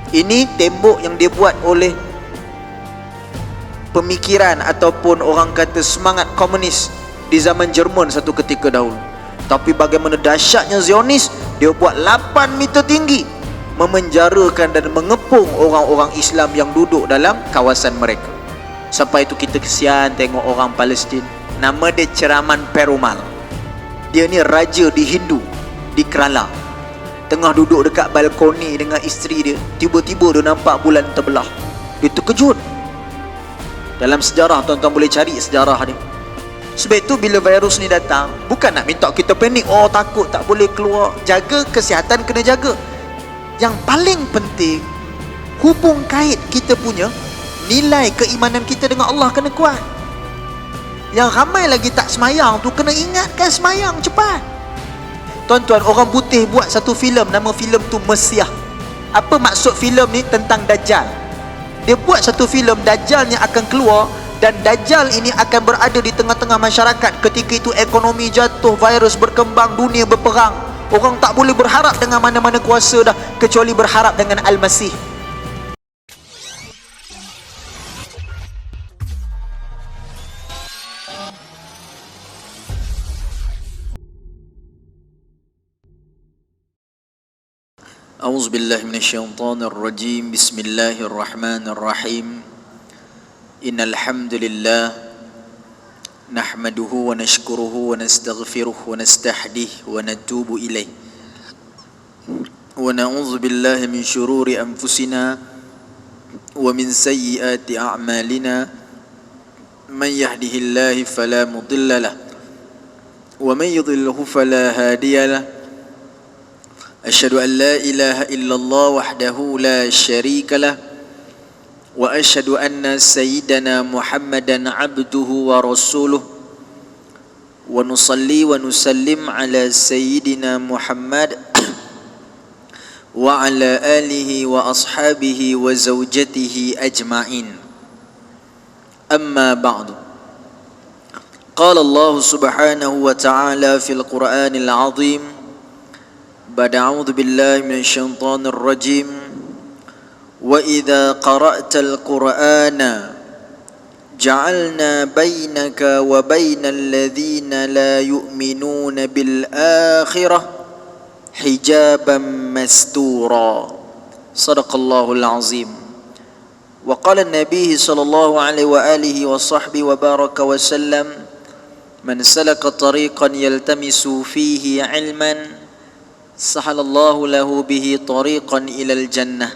Ini tembok yang dia buat oleh pemikiran ataupun orang kata semangat komunis di zaman Jerman satu ketika dahulu. Tapi bagaimana dahsyatnya Zionis, dia buat 8 meter tinggi, memenjarakan dan mengepung orang-orang Islam yang duduk dalam kawasan mereka. Sampai itu kita kesian tengok orang Palestin. Nama dia Ceraman Perumal. Dia ni raja di Hindu, di Kerala. Tengah duduk dekat balkoni dengan isteri dia, tiba-tiba dia nampak bulan terbelah. Dia terkejut. Dalam sejarah, tuan-tuan boleh cari sejarah dia. Sebab itu bila virus ni datang, bukan nak minta kita panik, oh takut tak boleh keluar. Jaga kesihatan, kena jaga. Yang paling penting, hubung kait kita punya nilai keimanan kita dengan Allah kena kuat. Yang ramai lagi tak semayang tu, kena ingatkan semayang cepat. Tuan-tuan, orang putih buat satu filem, nama filem tu Mesiah. Apa maksud filem ni? Tentang Dajjal. Dia buat satu filem, Dajjalnya akan keluar, dan Dajjal ini akan berada di tengah-tengah masyarakat. Ketika itu ekonomi jatuh, virus berkembang, dunia berperang. Orang tak boleh berharap dengan mana-mana kuasa dah, kecuali berharap dengan Al-Masih. أعوذ بالله من الشيطان الرجيم بسم الله الرحمن الرحيم إن الحمد لله نحمده ونشكره ونستغفره ونستهديه ونتوب إليه ونعوذ بالله من شرور أنفسنا ومن سيئات أعمالنا من يهده الله فلا مضل له ومن يضلله فلا هادي له أشهد أن لا إله إلا الله وحده لا شريك له وأشهد أن سيدنا محمدا عبده ورسوله ونصلي ونسلم على سيدنا محمد وعلى آله وأصحابه وزوجته أجمعين أما بعد قال الله سبحانه وتعالى في القرآن العظيم بعد أعوذ بالله من الشيطان الرجيم وإذا قرأت القرآن جعلنا بينك وبين الذين لا يؤمنون بالآخرة حجابا مستورا صدق الله العظيم وقال النبي صلى الله عليه وآله وصحبه وبارك وسلم من سلك طريقا يلتمس فيه علما سهل الله له به طريقا إلى الجنة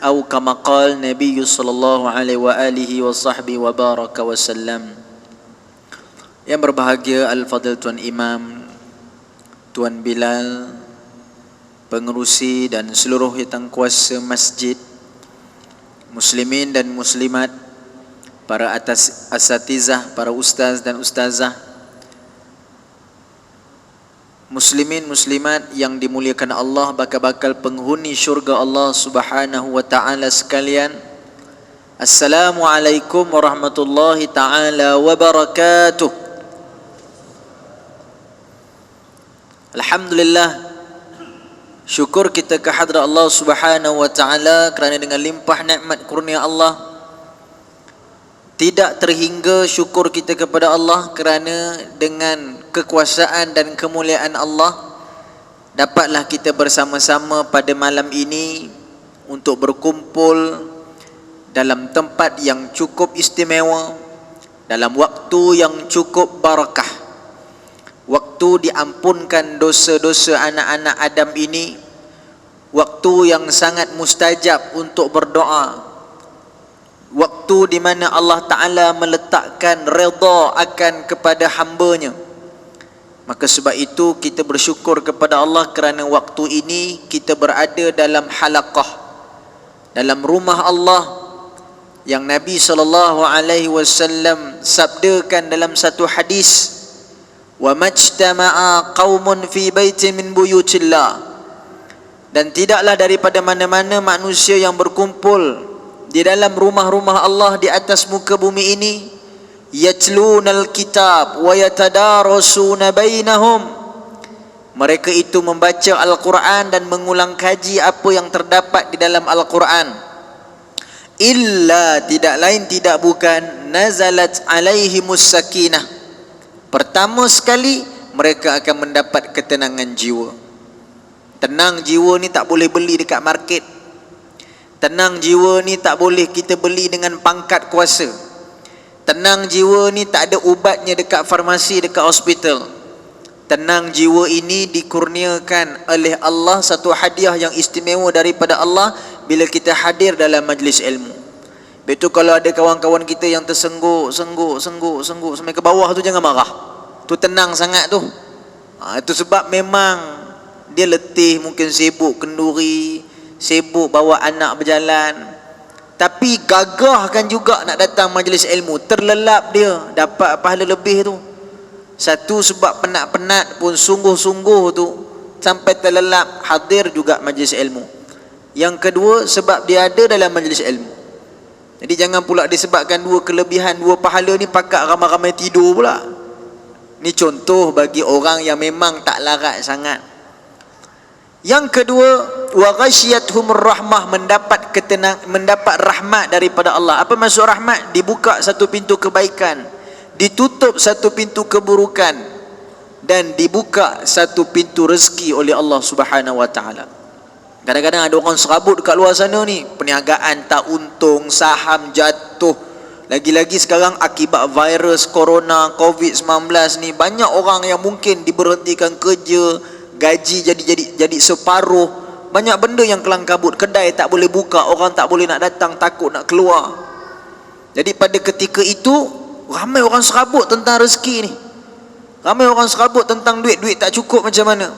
أو كما قال النبي صلى الله عليه وآله وصحبه وبارك وسلم. Yang berbahagia Al-Fadhil Tuan Imam, Tuan Bilal, pengerusi dan seluruh yang kuasa masjid, muslimin dan muslimat, para asatizah, para ustaz dan ustazah, muslimin muslimat yang dimuliakan Allah, bakal-bakal penghuni syurga Allah Subhanahu wa taala sekalian. Assalamualaikum warahmatullahi taala wabarakatuh. Alhamdulillah, syukur kita kehadrat Allah Subhanahu wa taala kerana dengan limpah nikmat kurnia Allah tidak terhingga syukur kita kepada Allah, kerana dengan kekuasaan dan kemuliaan Allah dapatlah kita bersama-sama pada malam ini untuk berkumpul dalam tempat yang cukup istimewa, dalam waktu yang cukup barakah, waktu diampunkan dosa-dosa anak-anak Adam ini, waktu yang sangat mustajab untuk berdoa, waktu di mana Allah Ta'ala meletakkan redha akan kepada hamba-Nya. Maka sebab itu kita bersyukur kepada Allah kerana waktu ini kita berada dalam halaqah, dalam rumah Allah yang Nabi SAW sabdakan dalam satu hadis, wa majtama'a qaumun fi baitin min buyutillah, dan tidaklah daripada mana-mana manusia yang berkumpul di dalam rumah-rumah Allah di atas muka bumi ini, yatlunal kitab wa yatadarasuna bainahum, Mereka itu membaca Al-Quran dan mengulang kaji apa yang terdapat di dalam Al-Quran. Illa, tidak lain tidak bukan, nazalat alaihimus sakinah. Pertama sekali mereka akan mendapat ketenangan jiwa. Tenang jiwa ni tak boleh beli dekat market. Tenang jiwa ni tak boleh kita beli dengan pangkat kuasa. Tenang jiwa ni tak ada ubatnya dekat farmasi, dekat hospital. Tenang jiwa ini dikurniakan oleh Allah, satu hadiah yang istimewa daripada Allah bila kita hadir dalam majlis ilmu. Betul, kalau ada kawan-kawan kita yang tersengguk sampai ke bawah tu, jangan marah. Tu tenang sangat tu. Itu sebab memang dia letih, mungkin sibuk kenduri, sibuk bawa anak berjalan. Tapi gagahkan juga nak datang majlis ilmu, terlelap dia dapat pahala lebih tu. Satu sebab penat-penat pun sungguh-sungguh tu sampai terlelap hadir juga majlis ilmu. Yang kedua sebab dia ada dalam majlis ilmu. Jadi jangan pula disebabkan dua kelebihan, dua pahala ni pakak ramai-ramai tidur pula. Ni contoh bagi orang yang memang tak larat sangat. Yang kedua, wa ghasyiyatuhumur rahmah, mendapat mendapat rahmat daripada Allah. Apa maksud rahmat? Dibuka satu pintu kebaikan, ditutup satu pintu keburukan, dan dibuka satu pintu rezeki oleh Allah Subhanahu wa taala. Kadang-kadang ada orang serabut dekat luar sana ni, perniagaan tak untung, saham jatuh. Lagi-lagi sekarang akibat virus corona COVID-19 ni, banyak orang yang mungkin diberhentikan kerja, gaji jadi separuh, banyak benda yang kelang kabut, kedai tak boleh buka, orang tak boleh nak datang, takut nak keluar. Jadi pada ketika itu ramai orang serabut tentang rezeki ni. Ramai orang serabut tentang duit tak cukup macam mana.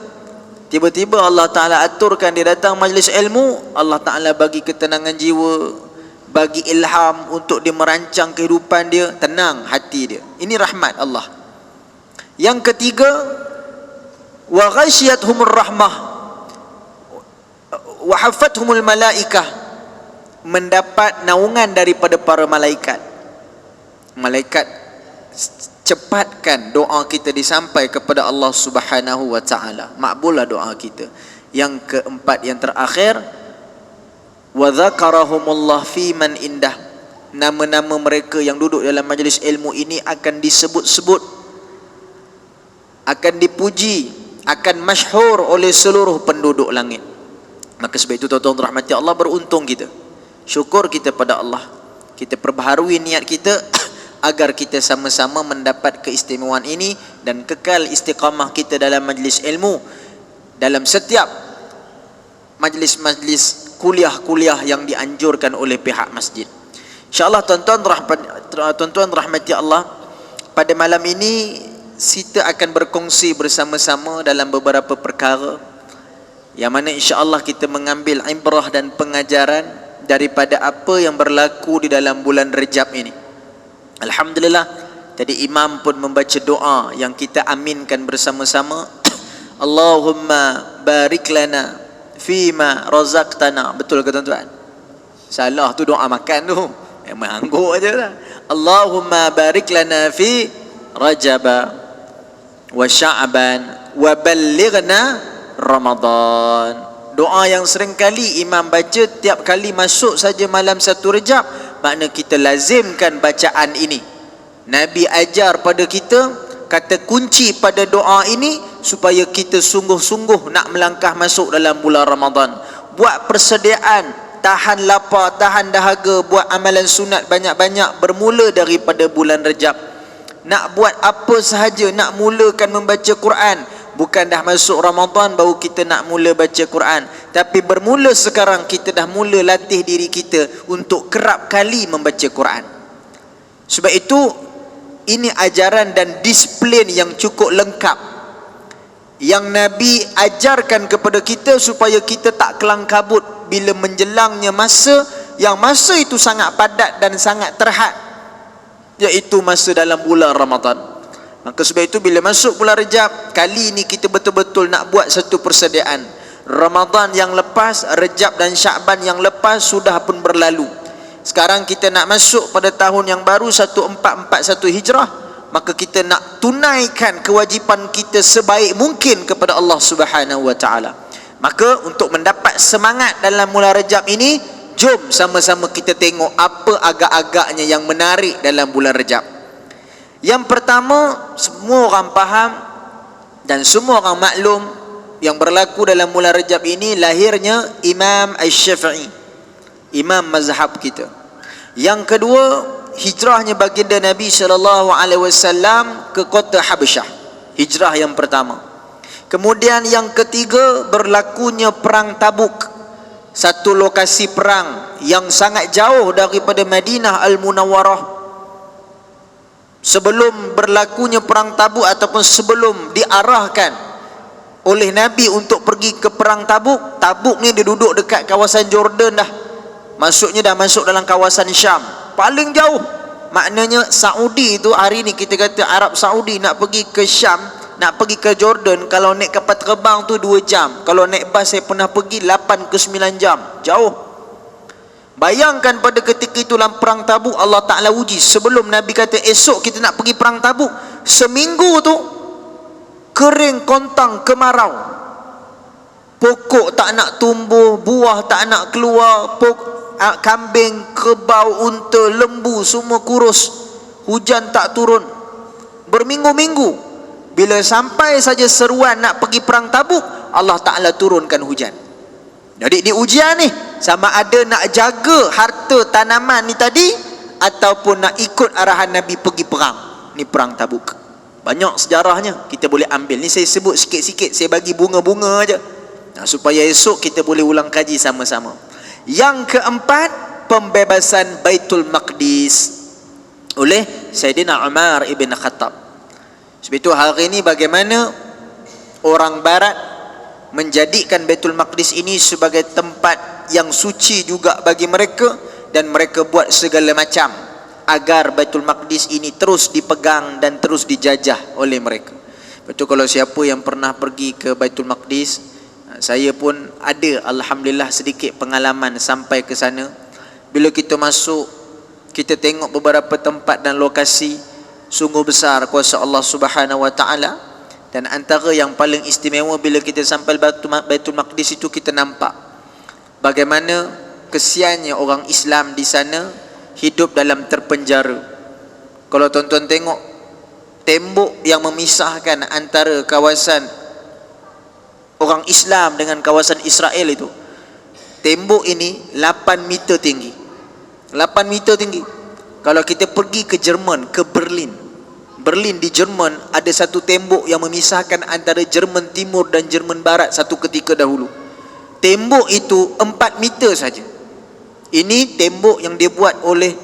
Tiba-tiba Allah Ta'ala aturkan dia datang majlis ilmu, Allah Ta'ala bagi ketenangan jiwa, bagi ilham untuk dia merancang kehidupan dia, tenang hati dia. Ini rahmat Allah. Yang ketiga, wa ghasyiyatuhumur rahmah wa hafathumul malaikah, mendapat naungan daripada para malaikat. Malaikat cepatkan doa kita disampai kepada Allah Subhanahu wa taala. Makbullah doa kita. Yang keempat, yang terakhir, wa dzakarahumullah fi man indah, nama-nama mereka yang duduk dalam majlis ilmu ini akan disebut-sebut, akan dipuji, akan masyhur oleh seluruh penduduk langit. Maka sebab itu tuan-tuan rahmati Allah, beruntung kita, syukur kita pada Allah. Kita perbaharui niat kita agar kita sama-sama mendapat keistimewaan ini dan kekal istiqamah kita dalam majlis ilmu, dalam setiap majlis-majlis kuliah-kuliah yang dianjurkan oleh pihak masjid. InsyaAllah tuan-tuan rahmati Allah, pada malam ini kita akan berkongsi bersama-sama dalam beberapa perkara yang mana insyaAllah kita mengambil ibrah dan pengajaran daripada apa yang berlaku di dalam bulan Rejab ini. Alhamdulillah, tadi imam pun membaca doa yang kita aminkan bersama-sama. Allahumma barik lana fima razaqtana. Betul ke tuan-tuan? Salah tu doa makan tu, memang angguk aja lah. Allahumma barik lana fi Rajaba wa Sya'ban wa ballighna Ramadan. Doa yang sering kali imam baca tiap kali masuk saja malam 1 Rejab, makna kita lazimkan bacaan ini. Nabi ajar pada kita, kata kunci pada doa ini supaya kita sungguh-sungguh nak melangkah masuk dalam bulan Ramadan. Buat persediaan, tahan lapar, tahan dahaga, buat amalan sunat banyak-banyak bermula daripada bulan Rejab. Nak buat apa sahaja, nak mulakan membaca Quran, bukan dah masuk Ramadan baru kita nak mula baca Quran, tapi bermula sekarang kita dah mula latih diri kita untuk kerap kali membaca Quran. Sebab itu ini ajaran dan disiplin yang cukup lengkap yang Nabi ajarkan kepada kita supaya kita tak kelang kabut bila menjelangnya masa, yang masa itu sangat padat dan sangat terhad, iaitu masa dalam bulan Ramadan. Maka sebab itu bila masuk bulan Rejab, kali ini kita betul-betul nak buat satu persediaan. Ramadan yang lepas, Rejab dan Sya'ban yang lepas sudah pun berlalu. Sekarang kita nak masuk pada tahun yang baru 1441 Hijrah. maka kita nak tunaikan kewajipan kita sebaik mungkin kepada Allah Subhanahu wa taala. Maka untuk mendapat semangat dalam bulan Rajab ini, jom sama-sama kita tengok apa agak-agaknya yang menarik dalam bulan Rajab. Yang pertama, semua orang faham dan semua orang maklum yang berlaku dalam bulan Rajab ini lahirnya Imam Asy-Syafi'i, imam mazhab kita. Yang kedua, hijrahnya baginda Nabi SAW ke kota Habasyah, hijrah yang pertama. Kemudian yang ketiga, berlakunya perang Tabuk, satu lokasi perang yang sangat jauh daripada Madinah Al-Munawwarah. Sebelum berlakunya perang Tabuk ataupun sebelum diarahkan oleh Nabi untuk pergi ke perang Tabuk, Tabuk ni dia duduk dekat kawasan Jordan dah. Maksudnya dah masuk dalam kawasan Syam, paling jauh. Maknanya Saudi tu, hari ni kita kata Arab Saudi nak pergi ke Syam, nak pergi ke Jordan, kalau naik kapal terbang tu 2 jam. Kalau naik bas saya pernah pergi 8 ke 9 jam. Jauh. Bayangkan pada ketika itu dalam perang Tabuk, Allah Ta'ala uji. Sebelum Nabi kata esok kita nak pergi perang Tabuk, seminggu tu kering kontang kemarau. Pokok tak nak tumbuh, buah tak nak keluar, kambing, kerbau, unta, lembu semua kurus. Hujan tak turun berminggu-minggu. Bila sampai saja seruan nak pergi perang Tabuk, Allah Ta'ala turunkan hujan. Jadi di ujian ni, sama ada nak jaga harta tanaman ni tadi ataupun nak ikut arahan Nabi pergi perang. Ni perang Tabuk. Banyak sejarahnya kita boleh ambil. Ni saya sebut sikit-sikit, saya bagi bunga-bunga aja, supaya esok kita boleh ulang kaji sama-sama. Yang keempat, pembebasan Baitul Maqdis oleh Sayyidina Umar ibn Khattab. Sebab itu hari ini bagaimana orang barat menjadikan Baitul Maqdis ini sebagai tempat yang suci juga bagi mereka, dan mereka buat segala macam agar Baitul Maqdis ini terus dipegang dan terus dijajah oleh mereka. Betul, kalau siapa yang pernah pergi ke Baitul Maqdis, saya pun ada alhamdulillah sedikit pengalaman sampai ke sana. Bila kita masuk, kita tengok beberapa tempat dan lokasi, sungguh besar kuasa Allah Subhanahu wa taala. Dan antara yang paling istimewa bila kita sampai Baitul Maqdis itu, kita nampak bagaimana kesiannya orang Islam di sana hidup dalam terpenjara. Kalau tuan-tuan tengok tembok yang memisahkan antara kawasan orang Islam dengan kawasan Israel itu, tembok ini 8 meter tinggi. 8 meter tinggi. Kalau kita pergi ke Jerman, ke Berlin di Jerman, ada satu tembok yang memisahkan antara Jerman Timur dan Jerman Barat satu ketika dahulu. Tembok itu 4 meter saja. Ini tembok yang dia buat oleh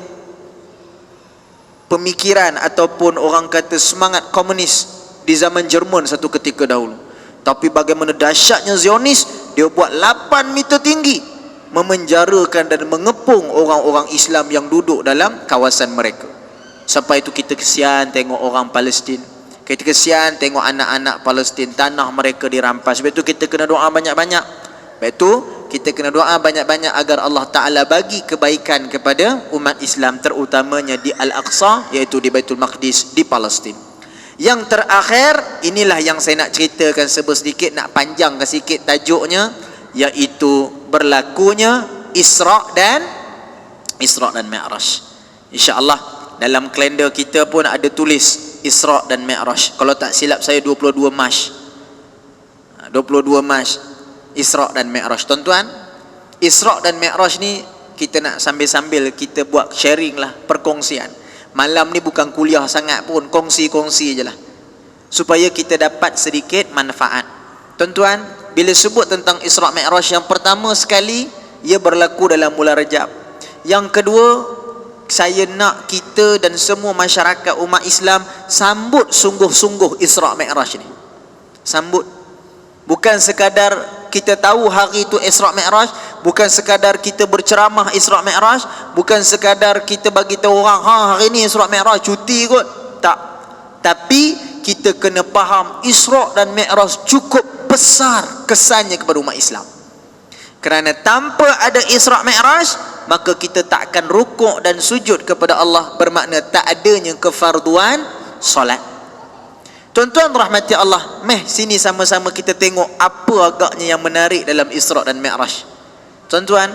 pemikiran ataupun orang kata semangat komunis di zaman Jerman satu ketika dahulu. Tapi bagaimana dahsyatnya Zionis, dia buat 8 meter tinggi, memenjarakan dan mengepung orang-orang Islam yang duduk dalam kawasan mereka. Sampai itu kita kesian tengok orang Palestin, kita kesian tengok anak-anak Palestin, tanah mereka dirampas. Sebab itu kita kena doa banyak-banyak. Sebab itu kita kena doa banyak-banyak agar Allah Ta'ala bagi kebaikan kepada umat Islam, terutamanya di Al-Aqsa, iaitu di Baitul Maqdis di Palestin. Yang terakhir, inilah yang saya nak ceritakan sedikit, nak panjangkan sikit tajuknya, iaitu berlakunya Isra dan Mi'raj. InsyaAllah dalam kalender kita pun ada tulis Isra dan Mi'raj. Kalau tak silap saya 22 Mac 22 Mac Isra dan Mi'raj. Tuan-tuan, Isra dan Mi'raj ni kita nak sambil-sambil kita buat sharing lah, perkongsian. Malam ni bukan kuliah sangat pun, kongsi-kongsi je lah, supaya kita dapat sedikit manfaat. Tuan-tuan, bila sebut tentang Isra Mi'raj, yang pertama sekali, ia berlaku dalam bulan Rajab. Yang kedua, saya nak kita dan semua masyarakat umat Islam sambut sungguh-sungguh Isra Mi'raj ni. Sambut. Bukan sekadar kita tahu hari itu Isra Mi'raj, bukan sekadar kita berceramah Isra Mi'raj, bukan sekadar kita bagi tahu orang, hari ni Isra Mi'raj, cuti kot. Tak. Tapi kita kena faham Isra dan Mi'raj cukup besar kesannya kepada umat Islam. Kerana tanpa ada Isra Mi'raj, maka kita tak akan rukuk dan sujud kepada Allah, bermakna tak adanya kefarduan solat. Tuan-tuan rahmati Allah, sini sama-sama kita tengok apa agaknya yang menarik dalam Isra' dan Mi'raj. Tuan-tuan,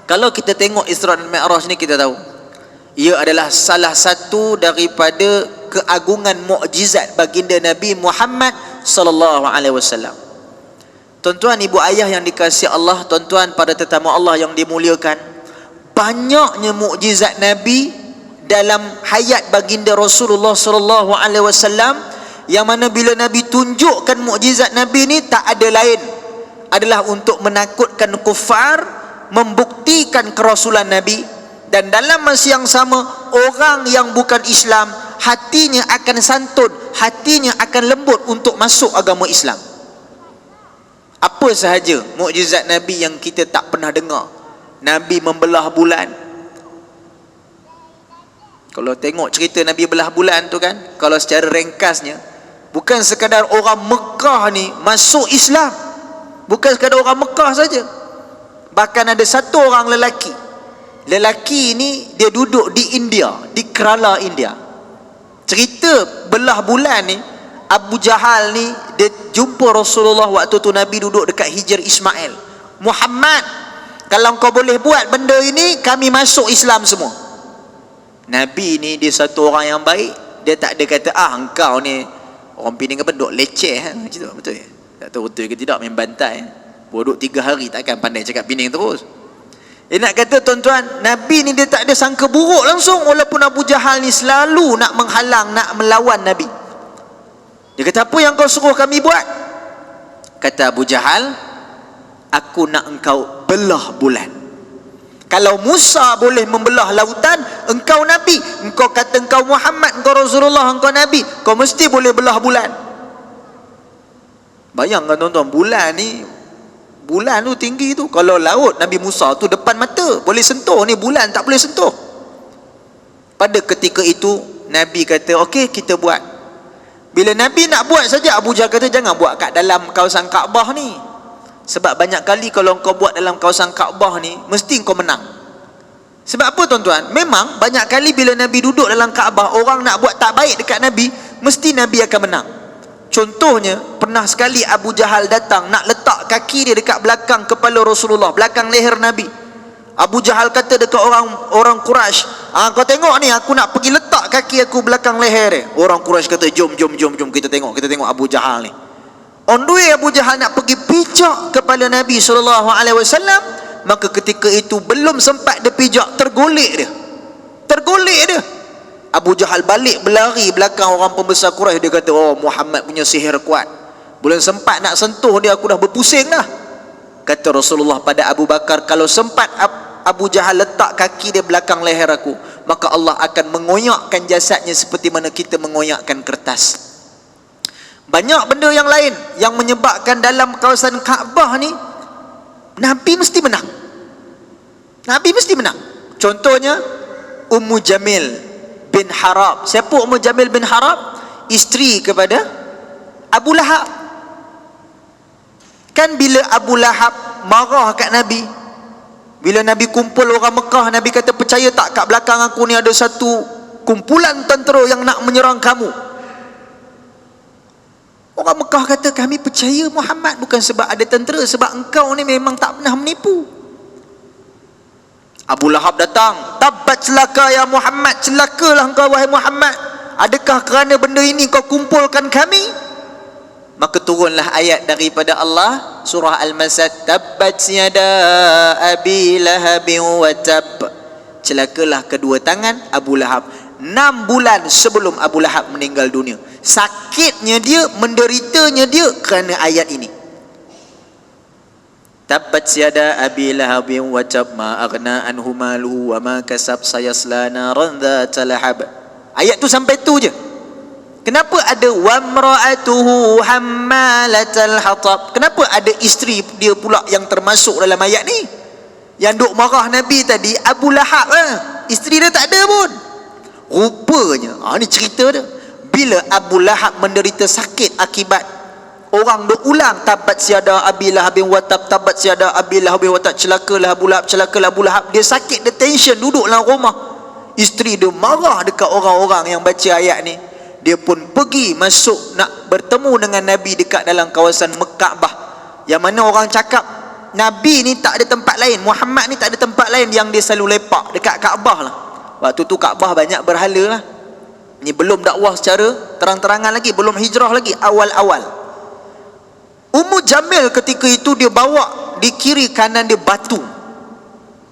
kalau kita tengok Isra' dan Mi'raj ni, kita tahu ia adalah salah satu daripada keagungan mukjizat baginda Nabi Muhammad sallallahu alaihi wasallam. Tuan-tuan, ibu ayah yang dikasihi Allah, tuan-tuan para tetamu Allah yang dimuliakan, banyaknya mukjizat Nabi dalam hayat baginda Rasulullah sallallahu alaihi wasallam, yang mana bila Nabi tunjukkan mukjizat Nabi ni, tak ada lain adalah untuk menakutkan kufar, membuktikan kerasulan Nabi. Dan dalam masa yang sama, orang yang bukan Islam hatinya akan santun, hatinya akan lembut untuk masuk agama Islam. Apa sahaja mukjizat Nabi yang kita tak pernah dengar. Nabi membelah bulan. Kalau tengok cerita Nabi belah bulan tu kan, kalau secara ringkasnya, bukan sekadar orang Mekah ni masuk Islam, bukan sekadar orang Mekah saja. Bahkan ada satu orang lelaki ni dia duduk di India, di Kerala India. Cerita belah bulan ni, Abu Jahal ni dia jumpa Rasulullah waktu tu Nabi duduk dekat Hijr Ismail. Muhammad, kalau kau boleh buat benda ini, kami masuk Islam semua. Nabi ni dia satu orang yang baik. Dia tak ada kata, engkau ni orang Pening apa, duk leceh macam tu, betul ya? Tak tahu betul ke tidak, main bantai. Bodoh 3 hari takkan pandai cakap Pening terus. Nak kata tuan-tuan, Nabi ni dia tak ada sangka buruk langsung, walaupun Abu Jahal ni selalu nak menghalang, nak melawan Nabi. Dia kata, apa yang kau suruh kami buat? Kata Abu Jahal, aku nak engkau belah bulan. Kalau Musa boleh membelah lautan, engkau Nabi, engkau kata engkau Muhammad, engkau Rasulullah, engkau Nabi, kau mesti boleh belah bulan. Bayangkan tuan-tuan, bulan tu tinggi tu. Kalau laut Nabi Musa tu depan mata, boleh sentuh, ni bulan tak boleh sentuh. Pada ketika itu Nabi kata, okey, kita buat. Bila Nabi nak buat saja, Abu Jahal kata, jangan buat kat dalam kawasan Kaabah ni. Sebab banyak kali kalau kau buat dalam kawasan Kaabah ni, mesti kau menang. Sebab apa tuan-tuan? Memang banyak kali bila Nabi duduk dalam Kaabah, orang nak buat tak baik dekat Nabi, mesti Nabi akan menang. Contohnya, pernah sekali Abu Jahal datang nak letak kaki dia dekat belakang kepala Rasulullah, belakang leher Nabi. Abu Jahal kata dekat orang Quraisy, kau tengok ni, aku nak pergi letak kaki aku belakang leher dia. Orang Quraisy kata, jom kita tengok Abu Jahal ni. On the way Abu Jahal nak pergi pijak kepala Nabi SAW, maka ketika itu belum sempat dia pijak, tergolek dia. Abu Jahal balik berlari belakang orang pembesar Quraisy. Dia kata, oh, Muhammad punya sihir kuat, belum sempat nak sentuh dia, aku dah berpusing dah. Kata Rasulullah pada Abu Bakar, kalau sempat Abu Jahal letak kaki dia belakang leher aku, maka Allah akan mengoyakkan jasadnya seperti mana kita mengoyakkan kertas. Banyak benda yang lain yang menyebabkan dalam kawasan Kaabah ni Nabi mesti menang. Contohnya Ummu Jamil bin Harab. Siapa Ummu Jamil bin Harab? Isteri kepada Abu Lahab. Kan bila Abu Lahab marah kat Nabi, bila Nabi kumpul orang Mekah, Nabi kata, percaya tak kat belakang aku ni ada satu kumpulan tentera yang nak menyerang kamu. Orang Mekah kata, kami percaya Muhammad bukan sebab ada tentera, sebab engkau ni memang tak pernah menipu. Abu Lahab datang, tabat celaka ya Muhammad, celakalah engkau wahai Muhammad, adakah kerana benda ini kau kumpulkan kami? Maka turunlah ayat daripada Allah, surah Al-Masad, tabat yada abi lahabin wa tab, celakalah kedua tangan Abu Lahab. 6 bulan sebelum Abu Lahab meninggal dunia, sakitnya dia, menderitanya dia kerana ayat ini. Tabbat yada abi lahabin wa tab ma aghna anhu maluhu wa ma kasab sayasla naran dzata lahab. Ayat tu sampai tu je. Kenapa ada wamra'atuhu hammalatal hatab? Kenapa ada isteri dia pula yang termasuk dalam ayat ni? Yang duk marah Nabi tadi Abu Lahab isteri dia tak ada pun. Rupanya ni cerita dia, bila Abu Lahab menderita sakit akibat orang berulang tabat siada abi lahabin watab, tabat siada abi lahabin watab, celakalah Abu Lahab, celakalah Abu Lahab. Dia sakit, dia tension, duduk dalam rumah. Isteri dia marah dekat orang-orang yang baca ayat ni. dia pun pergi masuk nak bertemu dengan Nabi dekat dalam kawasan Mekah, yang mana orang cakap Nabi ni tak ada tempat lain, Muhammad ni tak ada tempat lain yang dia selalu lepak dekat Kaabah lah. Waktu tu Kaabah banyak berhala lah. Ni belum dakwah secara terang-terangan lagi, belum hijrah lagi, awal-awal. Ummu Jamil ketika itu dia bawa di kiri kanan dia batu.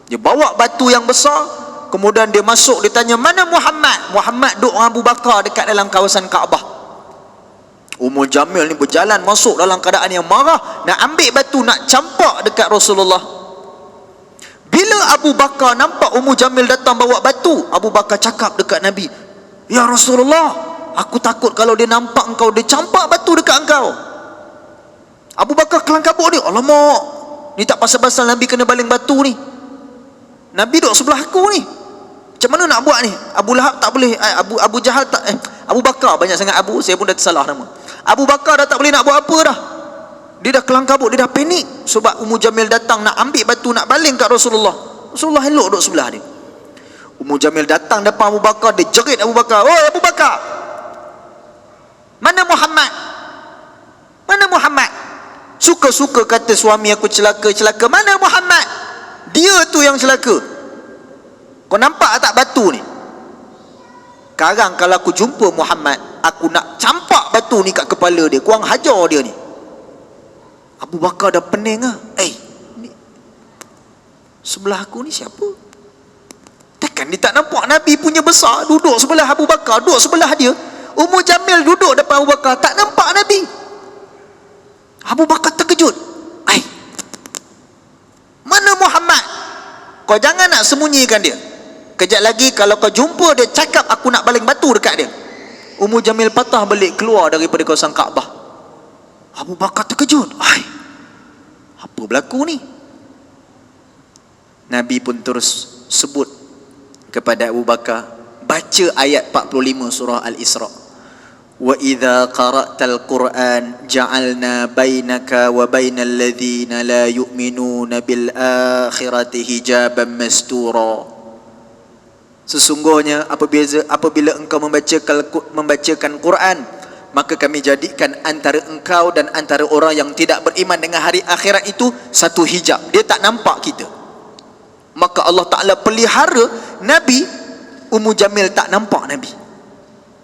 Dia bawa batu yang besar, kemudian dia masuk, dia tanya, mana Muhammad? Muhammad duduk dengan Abu Bakar dekat dalam kawasan Kaabah. Ummu Jamil ni berjalan masuk dalam keadaan yang marah, nak ambil batu, nak campak dekat Rasulullah. Bila Abu Bakar nampak Ummu Jamil datang bawa batu, Abu Bakar cakap dekat Nabi, ya Rasulullah, aku takut kalau dia nampak engkau, dia campak batu dekat engkau. Abu Bakar kelang kabut dia, alamak, ni tak pasal-pasal Nabi kena baling batu ni. Nabi duduk sebelah aku ni, macam mana nak buat ni? Abu Lahab tak boleh, Abu Jahal tak, Abu Bakar, banyak sangat Abu, saya pun dah tersalah nama. Abu Bakar dah tak boleh nak buat apa dah. Dia dah kelang kabut, dia dah panik sebab Ummu Jamil datang nak ambil batu, nak baling kat Rasulullah. Rasulullah elok duduk sebelah dia. Ummu Jamil datang depan Abu Bakar, dia jerit Abu Bakar, "Oi Abu Bakar, mana Muhammad? Mana Muhammad?" Suka-suka kata suami aku celaka, mana Muhammad? Dia tu yang celaka. Kau nampak tak batu ni? Sekarang kalau aku jumpa Muhammad, aku nak campak batu ni kat kepala dia, kurang hajar dia ni. Abu Bakar dah pening lah. Ni sebelah aku ni siapa? Takkan dia tak nampak Nabi punya besar duduk sebelah Abu Bakar, duduk sebelah dia. Ummu Jamil duduk depan Abu Bakar, tak nampak Nabi. Abu Bakar terkejut. Mana Muhammad? Kau jangan nak sembunyikan dia. Kejap lagi kalau kau jumpa dia, cakap aku nak baling batu dekat dia. Ummu Jamil patah balik keluar daripada kawasan Kaabah. Abu Bakar terkejut. Apa berlaku ni? Nabi pun terus sebut kepada Abu Bakar, baca ayat 45 surah Al-Isra. Wa idza qara'tal Qur'an ja'alna bainaka wa bainal ladzina la yu'minuna bil akhirati hijaban mastura. Sesungguhnya apabila engkau membacakan Quran, maka kami jadikan antara engkau dan antara orang yang tidak beriman dengan hari akhirat itu satu hijab. Dia tak nampak kita. Maka Allah Ta'ala pelihara Nabi, Ummu Jamil tak nampak Nabi.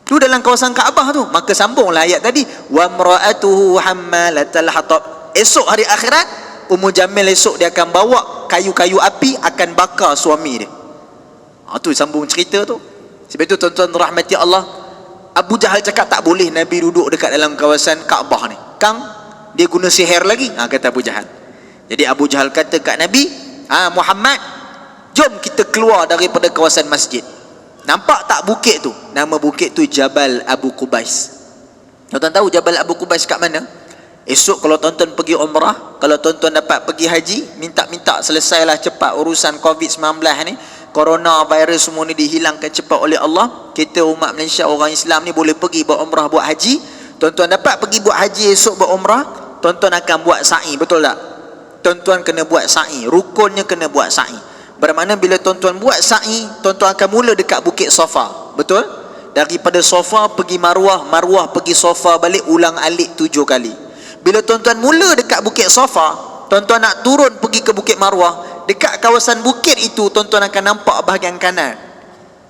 Tu dalam kawasan Kaabah tu. Maka sambunglah ayat tadi, wa mra'atuhu hammalatal hatab. Esok hari akhirat, Ummu Jamil esok dia akan bawa kayu-kayu api, akan bakar suami dia. Tu sambung cerita tu. Sebab itu tuan-tuan rahmati Allah, Abu Jahal cakap tak boleh Nabi duduk dekat dalam kawasan Kaabah ni. Kang, dia guna sihir lagi, kata Abu Jahal. Jadi Abu Jahal kata kat Nabi, Muhammad, jom kita keluar daripada kawasan masjid. Nampak tak bukit tu? Nama bukit tu Jabal Abu Qubais. Tuan-tuan tahu Jabal Abu Qubais kat mana? Esok kalau tuan-tuan pergi umrah, kalau tuan-tuan dapat pergi haji, minta-minta selesailah cepat urusan COVID-19 ni, coronavirus semua ni dihilangkan cepat oleh Allah. Kita umat Malaysia, orang Islam ni boleh pergi buat umrah, buat haji. Tuan-tuan dapat pergi buat haji esok, buat umrah, tuan-tuan akan buat sa'i, betul tak? Tuan-tuan kena buat sa'i, rukunnya kena buat sa'i. Bermakna bila tuan-tuan buat sa'i, tuan-tuan akan mula dekat Bukit Safa, betul? Daripada Safa pergi Marwah, Marwah pergi Safa balik, ulang alik 7 kali. Bila tuan-tuan mula dekat Bukit Safa, tuan-tuan nak turun pergi ke Bukit Marwah, dekat kawasan bukit itu tuan-tuan akan nampak bahagian kanan.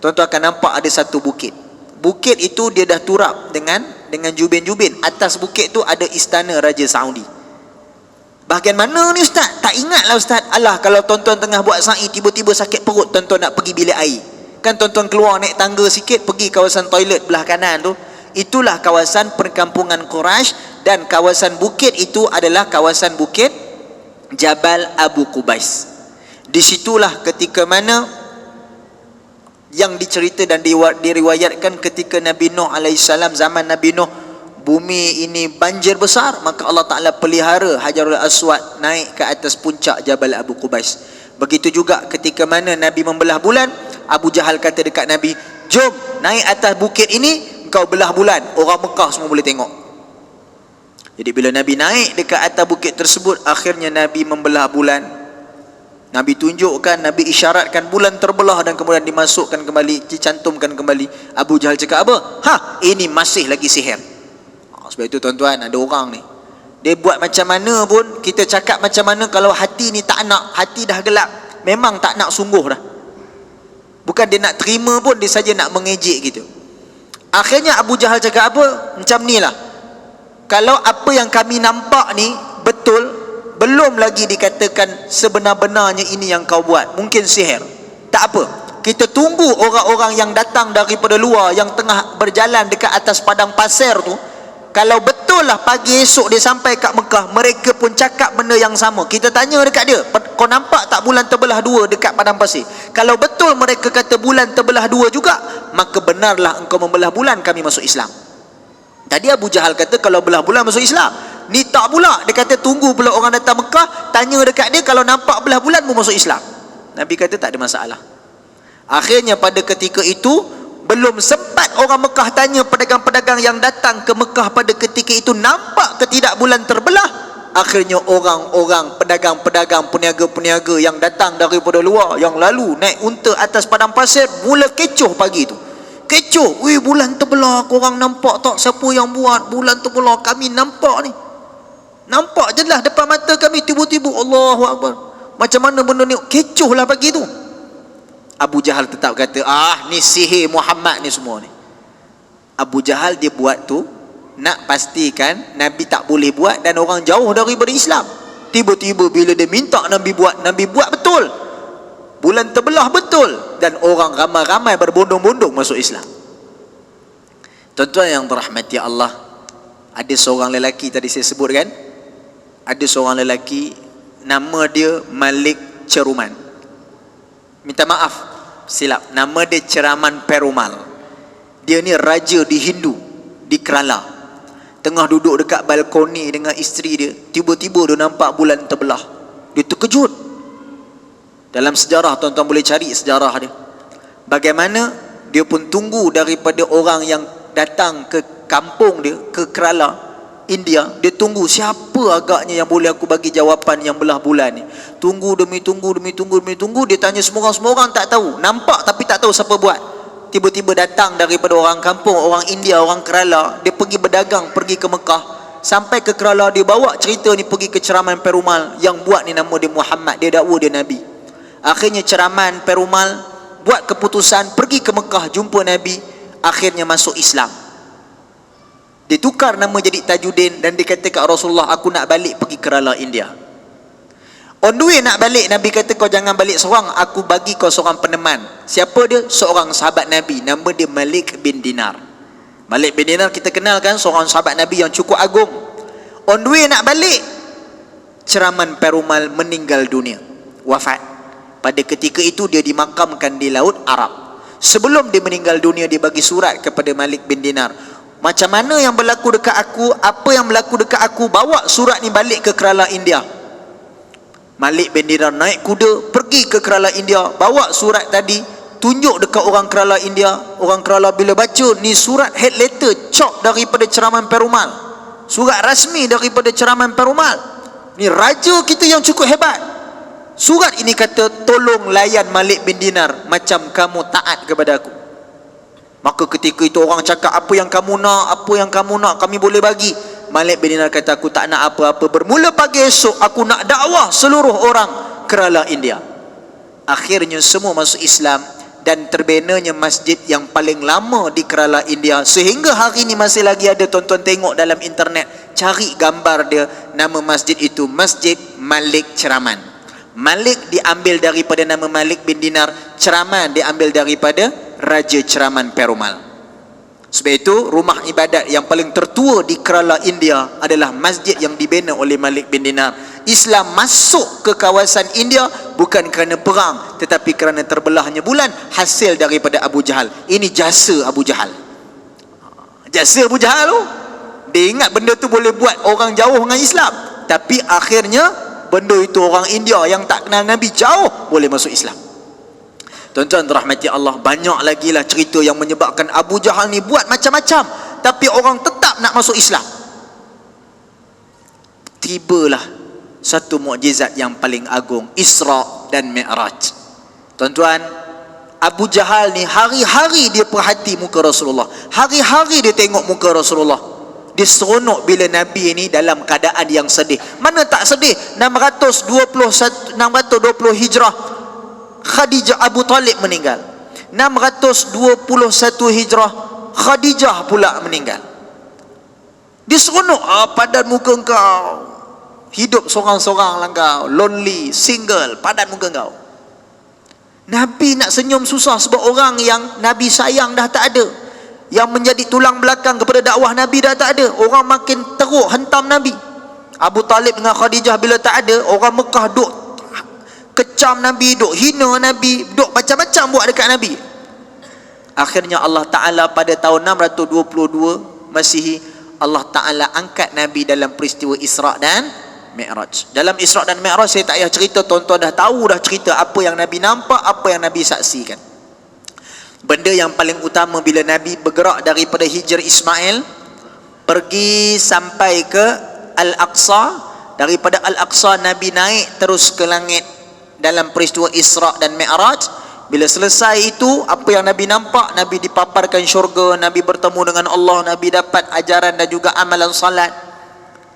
Tuan-tuan akan nampak ada satu bukit. Bukit itu dia dah turap dengan jubin-jubin. Atas bukit tu ada istana Raja Saudi. Bahagian mana ni ustaz? Tak ingatlah ustaz. Alah, kalau tuan-tuan tengah buat sa'i tiba-tiba sakit perut, tuan-tuan nak pergi bilik air, kan tuan-tuan keluar naik tangga sikit pergi kawasan toilet belah kanan tu. Itulah kawasan perkampungan Quraisy, dan kawasan bukit itu adalah kawasan bukit Jabal Abu Qubais. Di situlah ketika mana yang dicerita dan diriwayatkan ketika Nabi Nuh alaihissalam, zaman Nabi Nuh, bumi ini banjir besar, maka Allah Ta'ala pelihara Hajarul Aswad naik ke atas puncak Jabal Abu Qubais. Begitu juga ketika mana Nabi membelah bulan, Abu Jahal kata dekat Nabi, jom naik atas bukit ini, kau belah bulan, orang Mekah semua boleh tengok. Jadi bila Nabi naik dekat atas bukit tersebut, akhirnya Nabi membelah bulan. Nabi tunjukkan, Nabi isyaratkan bulan terbelah dan kemudian dimasukkan kembali, dicantumkan kembali. Abu Jahal cakap apa? Ini masih lagi sihir. Sebab itu tuan-tuan, ada orang ni, dia buat macam mana pun, kita cakap macam mana, kalau hati ni tak nak, hati dah gelap, memang tak nak sungguh dah. Bukan dia nak terima pun, dia saja nak mengejek gitu. Akhirnya Abu Jahal cakap apa? Macam ni lah, kalau apa yang kami nampak ni betul, belum lagi dikatakan sebenar-benarnya ini yang kau buat, mungkin sihir. Tak apa, kita tunggu orang-orang yang datang daripada luar, yang tengah berjalan dekat atas padang pasir tu. Kalau betul lah pagi esok dia sampai kat Mekah, mereka pun cakap benda yang sama. Kita tanya dekat dia, kau nampak tak bulan terbelah dua dekat padang pasir? Kalau betul mereka kata bulan terbelah dua juga, maka benarlah engkau membelah bulan, kami masuk Islam. Tadi Abu Jahal kata kalau belah bulan masuk Islam. Ni tak pula, dia kata tunggu pula orang datang Mekah, tanya dekat dia, kalau nampak belah bulan pun masuk Islam. Nabi kata tak ada masalah. Akhirnya pada ketika itu, belum sempat orang Mekah tanya pedagang-pedagang yang datang ke Mekah pada ketika itu, nampak ke tidak bulan terbelah. Akhirnya orang-orang pedagang-pedagang, peniaga-peniaga yang datang daripada luar, yang lalu naik unta atas padang pasir, mula kecoh pagi itu. Kecoh, bulan terbelah, korang nampak tak siapa yang buat bulan terbelah? Kami nampak ni, nampak je lah depan mata kami, tiba-tiba Allahu Akbar. Macam mana benda ni? Kecoh lah pagi tu. Abu Jahal tetap kata, ni sihir Muhammad ni semua ni. Abu Jahal dia buat tu nak pastikan Nabi tak boleh buat dan orang jauh daripada Islam. Tiba-tiba bila dia minta Nabi buat betul. Bulan terbelah betul, dan orang ramai-ramai berbondong-bondong masuk Islam. Tuan-tuan yang dirahmati Allah, ada seorang lelaki tadi saya sebut kan, ada seorang lelaki nama dia Malik Ceruman. Minta maaf, silap, nama dia Ceraman Perumal. Dia ni raja di Hindu, di Kerala. Tengah duduk dekat balkoni dengan isteri dia, tiba-tiba dia nampak bulan terbelah. Dia terkejut. Dalam sejarah, tuan-tuan boleh cari sejarah dia, bagaimana dia pun tunggu daripada orang yang datang ke kampung dia, ke Kerala, India. Dia tunggu siapa agaknya yang boleh aku bagi jawapan yang belah bulan ni. Tunggu demi tunggu. Dia tanya semua orang tak tahu, nampak tapi tak tahu siapa buat. Tiba-tiba datang daripada orang kampung, orang India, orang Kerala. Dia pergi berdagang, pergi ke Mekah. Sampai ke Kerala, dia bawa cerita ni pergi ke Ceraman Perumal. Yang buat ni nama dia Muhammad, dia dakwa dia Nabi. Akhirnya Ceraman Perumal buat keputusan pergi ke Mekah jumpa Nabi. Akhirnya masuk Islam. Dia tukar nama jadi Tajuddin dan dia kata kat Rasulullah, aku nak balik pergi Kerala India. On the way nak balik, Nabi kata kau jangan balik seorang, aku bagi kau seorang peneman. Siapa dia? Seorang sahabat Nabi, nama dia Malik bin Dinar. Malik bin Dinar kita kenal kan, seorang sahabat Nabi yang cukup agung. On the way nak balik, Ceraman Perumal meninggal dunia, wafat. Pada ketika itu dia dimakamkan di Laut Arab. Sebelum dia meninggal dunia, dia bagi surat kepada Malik bin Dinar, macam mana yang berlaku dekat aku, apa yang berlaku dekat aku, bawa surat ni balik ke Kerala India. Malik bin Dinar naik kuda pergi ke Kerala India, bawa surat tadi, tunjuk dekat orang Kerala India. Orang Kerala bila baca, ni surat head letter chop daripada Ceraman Perumal, surat rasmi daripada Ceraman Perumal. Ni raja kita yang cukup hebat. Surat ini kata, tolong layan Malik bin Dinar macam kamu taat kepada aku. Maka ketika itu orang cakap, apa yang kamu nak, kami boleh bagi. Malik bin Dinar kata, aku tak nak apa-apa. Bermula pagi esok, aku nak dakwah seluruh orang Kerala India. Akhirnya semua masuk Islam, dan terbinanya masjid yang paling lama di Kerala India. Sehingga hari ini masih lagi ada, tuan-tuan tengok dalam internet, cari gambar dia, nama masjid itu Masjid Malik Ceraman. Malik diambil daripada nama Malik bin Dinar, Ceraman diambil daripada Raja Ceraman Perumal. Sebab itu rumah ibadat yang paling tertua di Kerala India adalah masjid yang dibina oleh Malik bin Dinar. Islam masuk ke kawasan India bukan kerana perang, tetapi kerana terbelahnya bulan, hasil daripada Abu Jahal. Ini jasa Abu Jahal. Jasa Abu Jahal tu, dia ingat benda tu boleh buat orang jauh dengan Islam, tapi akhirnya benda itu orang India yang tak kenal Nabi jauh boleh masuk Islam. Tuan-tuan dirahmati Allah, banyak lagi lah cerita yang menyebabkan Abu Jahal ni buat macam-macam, tapi orang tetap nak masuk Islam. Tibalah satu mukjizat yang paling agung, Isra dan Mi'raj. Tuan-tuan, Abu Jahal ni hari-hari dia perhati muka Rasulullah, hari-hari dia tengok muka Rasulullah. Dia seronok bila Nabi ni dalam keadaan yang sedih. Mana tak sedih? 620 Hijrah, Khadijah, Abu Talib meninggal. 621 Hijrah, Khadijah pula meninggal. Dia seronok, padan muka engkau, hidup seorang-seorang lah kau, lonely, single, padan muka engkau. Nabi nak senyum susah sebab orang yang Nabi sayang dah tak ada, yang menjadi tulang belakang kepada dakwah Nabi dah tak ada. Orang makin teruk hentam Nabi. Abu Talib dengan Khadijah bila tak ada, orang Mekah duk kecam Nabi, duk hina Nabi, duk macam-macam buat dekat Nabi. Akhirnya Allah Ta'ala pada tahun 622 Masihi, Allah Ta'ala angkat Nabi dalam peristiwa Isra' dan Mi'raj. Dalam Isra' dan Mi'raj saya tak payah cerita, tuan-tuan dah tahu dah cerita apa yang Nabi nampak, apa yang Nabi saksikan. Benda yang paling utama bila Nabi bergerak daripada Hijr Ismail pergi sampai ke Al-Aqsa, daripada Al-Aqsa Nabi naik terus ke langit dalam peristiwa Isra' dan Mi'raj. Bila selesai itu, apa yang Nabi nampak? Nabi dipaparkan syurga, Nabi bertemu dengan Allah, Nabi dapat ajaran dan juga amalan salat.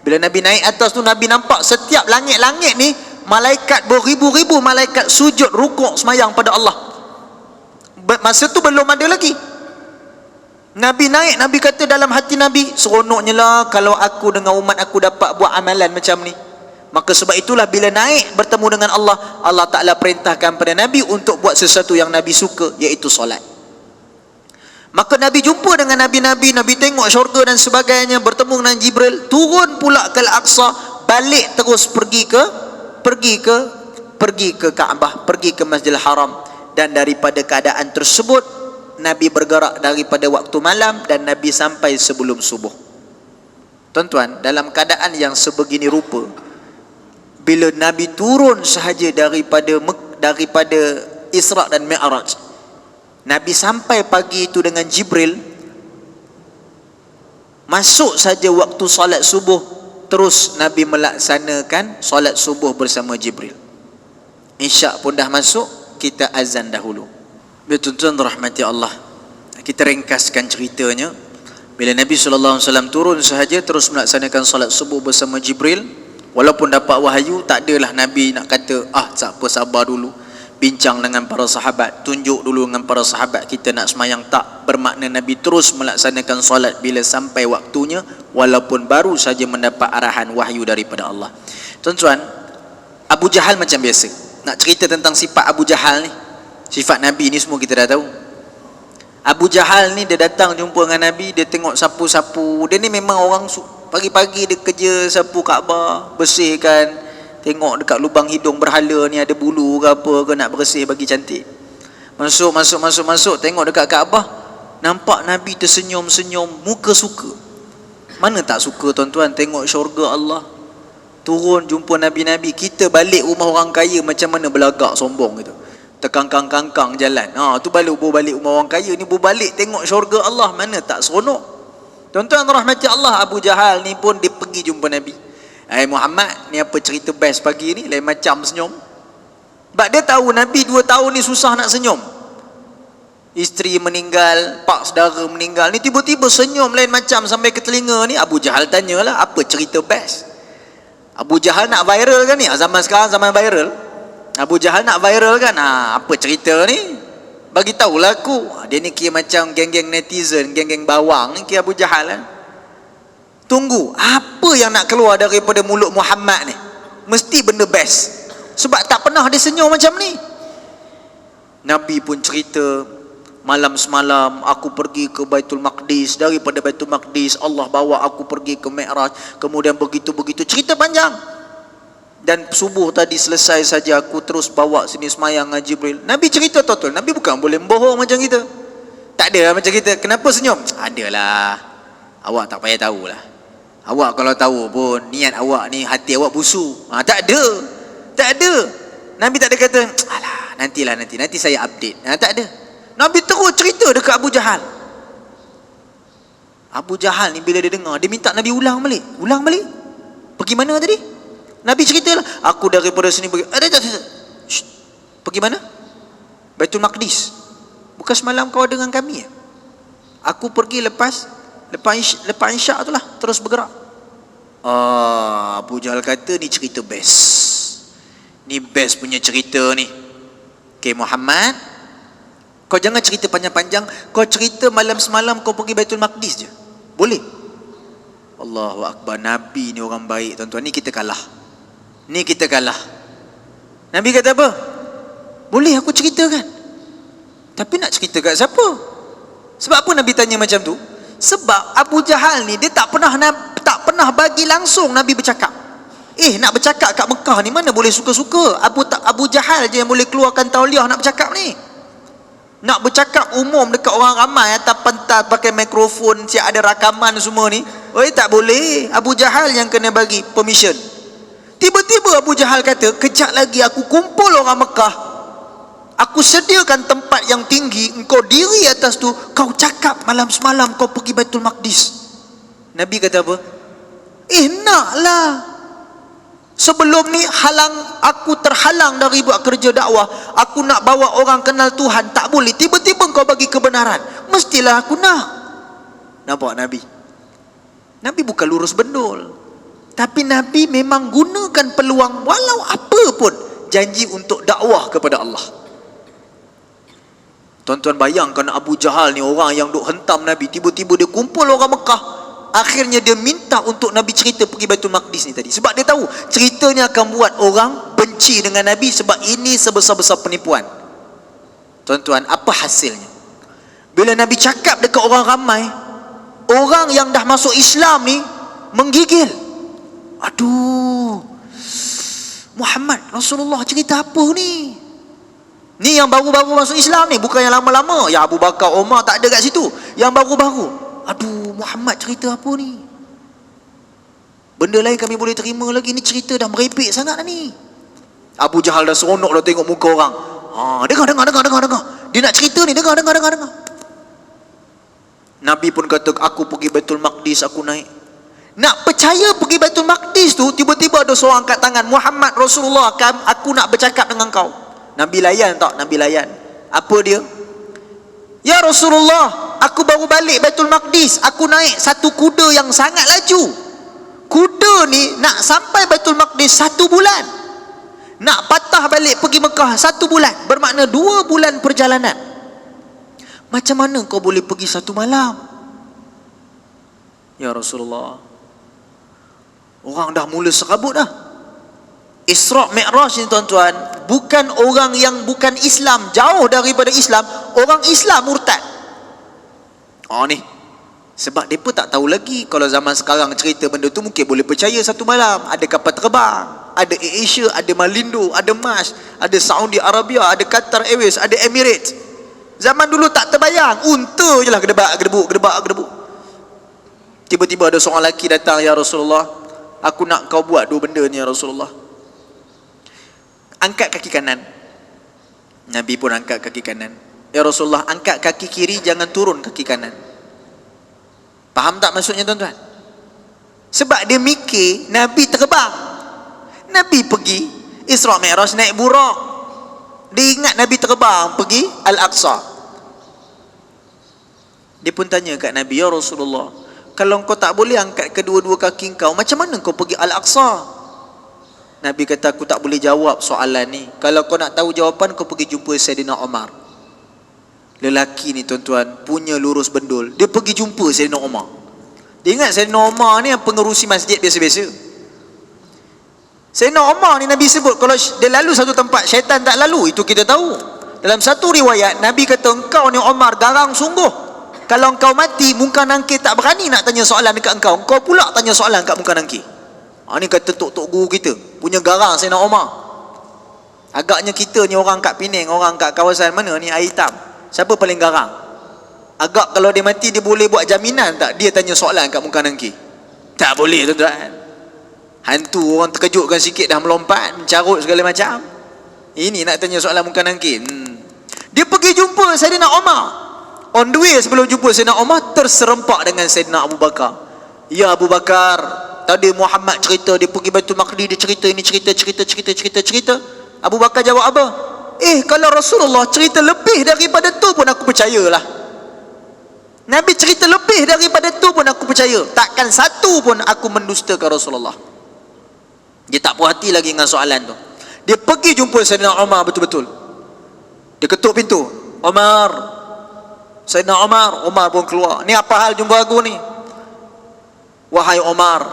Bila Nabi naik atas tu, Nabi nampak setiap langit-langit ni malaikat, beribu-ribu malaikat sujud rukuk semayang pada Allah. Masa tu belum ada lagi. Nabi naik, Nabi kata dalam hati Nabi, seronoknya lah kalau aku dengan umat aku dapat buat amalan macam ni. Maka sebab itulah bila naik bertemu dengan Allah, Allah Ta'ala perintahkan pada Nabi untuk buat sesuatu yang Nabi suka, iaitu solat. Maka Nabi jumpa dengan Nabi-Nabi, Nabi tengok syurga dan sebagainya, bertemu dengan Jibril, turun pula ke Al-Aqsa, balik terus pergi ke Kaabah, pergi ke Masjidil Haram. Dan daripada keadaan tersebut, Nabi bergerak daripada waktu malam dan Nabi sampai sebelum subuh. Tuan-tuan, dalam keadaan yang sebegini rupa, bila Nabi turun sahaja daripada Isra' dan Mi'raj, Nabi sampai pagi itu dengan Jibril, masuk saja waktu solat subuh, terus Nabi melaksanakan solat subuh bersama Jibril. Isyak pun dah masuk, kita azan dahulu. Bila tuan-tuan rahmati Allah, kita ringkaskan ceritanya. Bila Nabi SAW turun sahaja terus melaksanakan solat subuh bersama Jibril. Walaupun dapat wahyu, tak adalah Nabi nak kata, tak apa, sabar dulu, bincang dengan para sahabat, tunjuk dulu dengan para sahabat kita nak semayang. Tak, bermakna Nabi terus melaksanakan solat bila sampai waktunya, walaupun baru saja mendapat arahan wahyu daripada Allah. Tuan-tuan, Abu Jahal macam biasa. Nak cerita tentang sifat Abu Jahal ni, sifat Nabi ni semua kita dah tahu. Abu Jahal ni dia datang jumpa dengan Nabi, dia tengok sapu-sapu. Dia ni memang orang pagi-pagi dia kerja sapu Kaabah, bersihkan, tengok dekat lubang hidung berhala ni ada bulu ke apa ke, nak bersih bagi cantik. Masuk, tengok dekat Kaabah, nampak Nabi tersenyum-senyum, muka suka. Mana tak suka tuan-tuan tengok syurga Allah, turun jumpa Nabi-Nabi. Kita balik rumah orang kaya macam mana belagak sombong gitu, terkangkang-kangkang jalan. Tu balik rumah orang kaya, ni balik tengok syurga Allah, mana tak seronok. Tuan-tuan rahmati Allah, Abu Jahal ni pun dia pergi jumpa Nabi. Muhammad, ni apa cerita best pagi ni, lain macam senyum. Sebab dia tahu Nabi 2 tahun ni susah nak senyum. Isteri meninggal, pak saudara meninggal, ni tiba-tiba senyum lain macam sampai ke telinga ni. Abu Jahal tanyalah, apa cerita best? Abu Jahal nak viral kan ni? Zaman sekarang zaman viral. Abu Jahal nak viral kan? Apa cerita ni? Bagi tahulah aku. Dia ni kira macam geng-geng netizen, geng-geng bawang ni, kira Abu Jahal kan? Tunggu, apa yang nak keluar daripada mulut Muhammad ni? Mesti benda best. Sebab tak pernah dia senyum macam ni. Nabi pun cerita, malam semalam aku pergi ke Baitul Maqdis, daripada Baitul Maqdis Allah bawa aku pergi ke Mi'raj, kemudian begitu-begitu, cerita panjang. Dan subuh tadi selesai saja aku terus bawa sini semayang dengan Jibril. Nabi cerita total. Nabi bukan boleh bohong macam kita. Tak ada macam kita. Kenapa senyum? Adalah. Awak tak payah tahulah. Awak kalau tahu pun niat awak ni, hati awak busuk. Tak ada. Tak ada. Nabi tak ada kata, alah, nanti saya update. Tak ada. Nabi terus cerita dekat Abu Jahal. Abu Jahal ni bila dia dengar, dia minta Nabi ulang balik. Pergi mana tadi? Nabi ceritalah, aku daripada sini pergi. Pergi mana? Baitul Maqdis. Bukan semalam kau dengan kami ya? Aku pergi lepas isyak tu lah, terus bergerak. Abu Jahal kata ni cerita best. Ni best punya cerita ni. Okay Muhammad, kau jangan cerita panjang-panjang. Kau cerita malam semalam kau pergi Baitul Maqdis je. Boleh? Allahu Akbar. Nabi ni orang baik tuan-tuan. Ni kita kalah. Nabi kata apa? Boleh aku ceritakan. Tapi nak cerita kat siapa? Sebab apa Nabi tanya macam tu? Sebab Abu Jahal ni dia tak pernah bagi langsung Nabi bercakap. Nak bercakap kat Mekah ni mana boleh suka-suka. Abu Jahal je yang boleh keluarkan tauliah nak bercakap ni. Nak bercakap umum dekat orang ramai atas pentas pakai mikrofon, siap ada rakaman semua ni. Tak boleh. Abu Jahal yang kena bagi permission. Tiba-tiba Abu Jahal kata, kejap lagi aku kumpul orang Mekah. Aku sediakan tempat yang tinggi, engkau diri atas tu, kau cakap malam semalam kau pergi Baitul Maqdis. Nabi kata apa? Naklah. Sebelum ni aku terhalang dari buat kerja dakwah. Aku nak bawa orang kenal Tuhan, tak boleh. Tiba-tiba kau bagi kebenaran, mestilah aku nak. Nampak Nabi? Nabi bukan lurus bendul, tapi Nabi memang gunakan peluang walau apa pun, janji untuk dakwah kepada Allah. Tuan-tuan bayangkan Abu Jahal ni orang yang duk hentam Nabi, tiba-tiba dia kumpul orang Mekah. Akhirnya dia minta untuk Nabi cerita pergi Baitul Maqdis ni tadi. Sebab dia tahu ceritanya akan buat orang benci dengan Nabi, sebab ini sebesar-besar penipuan. Tuan-tuan, apa hasilnya? Bila Nabi cakap dekat orang ramai, orang yang dah masuk Islam ni menggigil. Aduh, Muhammad Rasulullah cerita apa ni? Ni yang baru-baru masuk Islam ni, bukan yang lama-lama. Ya Abu Bakar, Umar tak ada kat situ. Yang baru-baru. Aduh, Muhammad cerita apa ni? Benda lain kami boleh terima lagi, ni cerita dah merepek sangat dah ni. Abu Jahal dah seronok dah tengok muka orang. Dengar. Dia nak cerita ni, dengar. Nabi pun kata, aku pergi Baitul Maqdis, aku naik. Nak percaya pergi Baitul Maqdis tu, tiba-tiba ada seorang angkat tangan, Muhammad Rasulullah, aku nak bercakap dengan kau. Nabi layan tak? Nabi layan. Apa dia? Ya Rasulullah, aku baru balik Baitul Maqdis. Aku naik satu kuda yang sangat laju. Kuda ni nak sampai Baitul Maqdis 1 bulan. Nak patah balik pergi Mekah 1 bulan. Bermakna 2 bulan perjalanan. Macam mana kau boleh pergi 1 malam? Ya Rasulullah, orang dah mula serabut dah. Isra' Mi'raj ni tuan-tuan, bukan orang yang bukan Islam, jauh daripada Islam, orang Islam murtad. Ni sebab mereka tak tahu lagi. Kalau zaman sekarang cerita benda tu mungkin boleh percaya 1 malam. Ada kapal terbang, ada AirAsia, ada Malindo, ada MAS, ada Saudi Arabia, ada Qatar Airways, ada Emirates. Zaman dulu tak terbayang, unta je lah gedebuk. Tiba-tiba ada seorang lelaki datang, ya Rasulullah, aku nak kau buat 2 benda ni ya Rasulullah. Angkat kaki kanan. Nabi pun angkat kaki kanan. Ya Rasulullah, angkat kaki kiri, jangan turun kaki kanan. Faham tak maksudnya tuan-tuan? Sebab dia mikir Nabi terbang. Nabi pergi Isra' Mi'raj naik burak. Dia ingat Nabi terbang pergi Al-Aqsa. Dia pun tanya kat Nabi, ya Rasulullah, kalau kau tak boleh angkat kedua-dua kaki kau, macam mana kau pergi Al-Aqsa? Nabi kata, aku tak boleh jawab soalan ni. Kalau kau nak tahu jawapan, kau pergi jumpa Sayyidina Umar. Lelaki ni tuan-tuan punya lurus bendul. Dia pergi jumpa Sayyidina Umar. Dia ingat Sayyidina Umar ni yang pengerusi masjid biasa-biasa. Sayyidina Umar ni Nabi sebut, kalau dia lalu satu tempat, syaitan tak lalu. Itu kita tahu. Dalam satu riwayat, Nabi kata, engkau ni Umar garang sungguh. Kalau engkau mati, Munkar Nakir tak berani nak tanya soalan dekat engkau. Engkau pula tanya soalan kat Munkar Nakir. Ni kata tok-tok guru kita punya garang Sayyidina Umar. Agaknya kita ni orang kat Penang, orang kat kawasan mana ni, air hitam, siapa paling garang? Agak kalau dia mati, dia boleh buat jaminan tak dia tanya soalan kat Munkar Nakir? Tak boleh tuan-tuan. Hantu orang terkejutkan sikit dah melompat, mencarut segala macam. Ini nak tanya soalan Munkar Nakir. Dia pergi jumpa Sayyidina Umar. On the way sebelum jumpa Sayyidina Umar, terserempak dengan Sayyidina Abu Bakar. Ya Abu Bakar, tadi Muhammad cerita dia pergi Baitul Maqdis, dia cerita ini, cerita. Abu Bakar jawab apa? Kalau Rasulullah cerita lebih daripada tu pun aku percayalah. Nabi cerita lebih daripada tu pun aku percaya. Takkan satu pun aku mendustakan Rasulullah. Dia tak puas hati lagi dengan soalan tu. Dia pergi jumpa Sayyidina Umar betul-betul. Dia ketuk pintu. Umar. Sayyidina Umar. Umar pun keluar. Ni apa hal jumpa aku ni? Wahai Umar,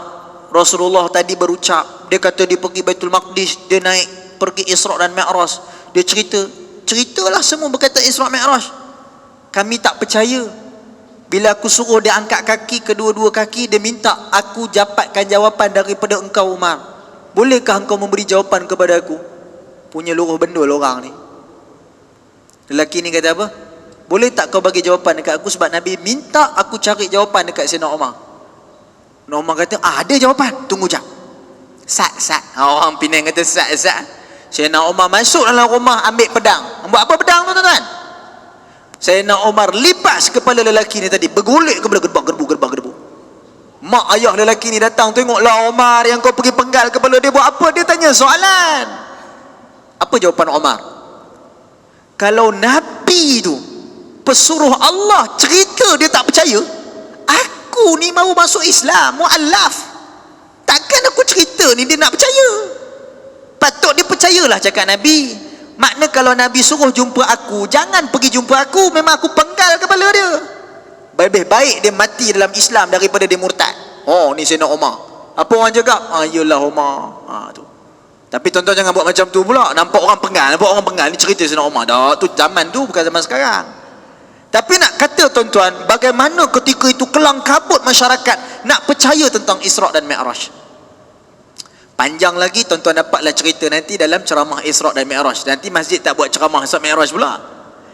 Rasulullah tadi berucap. Dia kata dia pergi Baitul Maqdis. Dia naik pergi Isra' dan Mi'raj. Dia ceritalah semua berkaitan Isra' Mi'raj. Kami tak percaya. Bila aku suruh dia angkat kaki, kedua-dua kaki, dia minta aku dapatkan jawapan daripada engkau Umar. Bolehkah engkau memberi jawapan kepada aku? Punya luruh bendul orang ni. Lelaki ni kata apa? Boleh tak kau bagi jawapan dekat aku, sebab Nabi minta aku cari jawapan dekat Sayyidina Umar. Umar kata, ada jawapan, tunggu jap. Sat. Orang Penang kata sat. Sayyidina Umar masuk dalam rumah, ambil pedang. Buat apa pedang tu tuan-tuan? Sayyidina Umar lipas kepala lelaki ni tadi, bergolek kepala, gerbu. Mak ayah lelaki ni datang, tengoklah Umar yang kau pergi penggal kepala dia, buat apa? Dia tanya soalan. Apa jawapan Umar? Kalau Nabi tu pesuruh Allah cerita dia tak percaya, aku ni mau masuk Islam, mu'allaf, takkan aku cerita ni dia nak percaya? Patut dia percayalah cakap Nabi. Makna kalau Nabi suruh jumpa aku, jangan pergi jumpa aku, memang aku penggal kepala dia. Lebih baik dia mati dalam Islam daripada dia murtad. Ni Sayyidina Umar. Apa orang cakap? Yelah Umar. Tu. Tapi tuan-tuan jangan buat macam tu pula. Nampak orang penggal ni cerita Sayyidina Umar. Dah, tu zaman tu, bukan zaman sekarang. Tapi nak kata tuan-tuan, bagaimana ketika itu kelang kabut masyarakat nak percaya tentang Isra' dan Mi'raj. Panjang lagi tuan-tuan dapatlah cerita nanti dalam ceramah Isra' dan Mi'raj. Nanti masjid tak buat ceramah Isra' Mi'raj pula.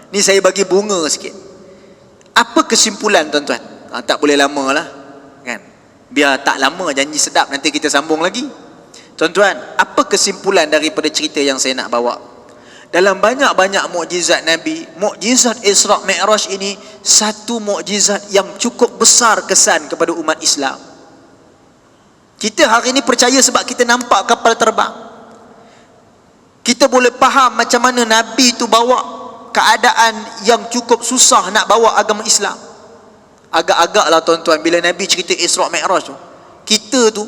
Ni saya bagi bunga sikit. Apa kesimpulan tuan-tuan? Tak boleh lama lah kan? Biar tak lama, janji sedap, nanti kita sambung lagi. Tuan-tuan, apa kesimpulan daripada cerita yang saya nak bawa? Dalam banyak-banyak mukjizat Nabi, mukjizat Isra' Mi'raj ini satu mukjizat yang cukup besar kesan kepada umat Islam. Kita hari ini percaya sebab kita nampak kapal terbang. Kita boleh faham macam mana Nabi itu bawa keadaan yang cukup susah nak bawa agama Islam. Agak-agak lah tuan-tuan, bila Nabi cerita Isra' Mi'raj tu, kita tu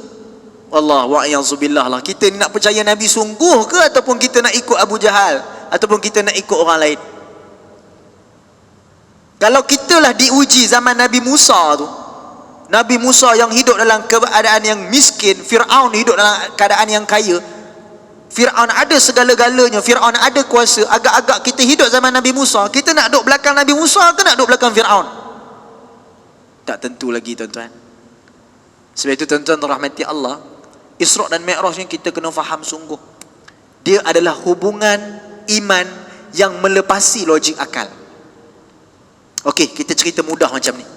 Allah wa'iyadzubillah lah, kita ni nak percaya Nabi sungguh ke, ataupun kita nak ikut Abu Jahal, ataupun kita nak ikut orang lain? Kalau kita lah diuji zaman Nabi Musa tu, Nabi Musa yang hidup dalam keadaan yang miskin, Fir'aun hidup dalam keadaan yang kaya, Fir'aun ada segala-galanya, Fir'aun ada kuasa. Agak-agak kita hidup zaman Nabi Musa, kita nak duduk belakang Nabi Musa ke nak duduk belakang Fir'aun? Tak tentu lagi tuan-tuan. Sebab itu tuan-tuan rahmati Allah, Isra' dan Mi'raj ni kita kena faham sungguh. Dia adalah hubungan iman yang melepasi logik akal. Okey, kita cerita mudah macam ni.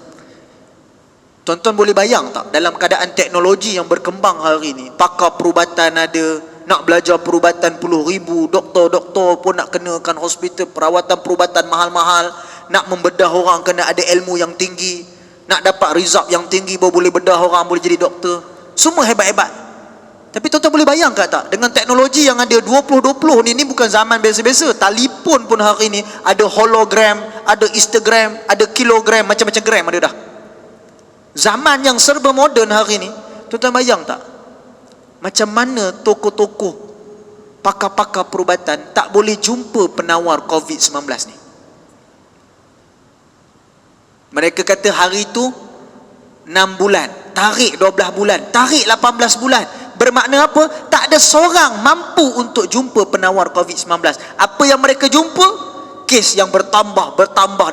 Tuan-tuan boleh bayang tak, dalam keadaan teknologi yang berkembang hari ni, pakar perubatan ada, nak belajar perubatan puluh ribu, doktor-doktor pun nak kenakan hospital, perawatan perubatan mahal-mahal, nak membedah orang kena ada ilmu yang tinggi, nak dapat result yang tinggi baru boleh bedah orang, boleh jadi doktor. Semua hebat-hebat. Tapi tuan-tuan boleh bayangkan tak, dengan teknologi yang ada 2020 ni bukan zaman biasa-biasa. Telefon pun hari ni ada hologram, ada Instagram, ada kilogram, macam-macam gram ada dah. Zaman yang serba moden hari ni, tuan-tuan bayang tak, macam mana tokoh-tokoh, pakar-pakar perubatan tak boleh jumpa penawar COVID-19 ni. Mereka kata hari itu 6 bulan, tarik 12 bulan, tarik 18 bulan. Bermakna apa? Tak ada seorang mampu untuk jumpa penawar COVID-19. Apa yang mereka jumpa? Kes yang bertambah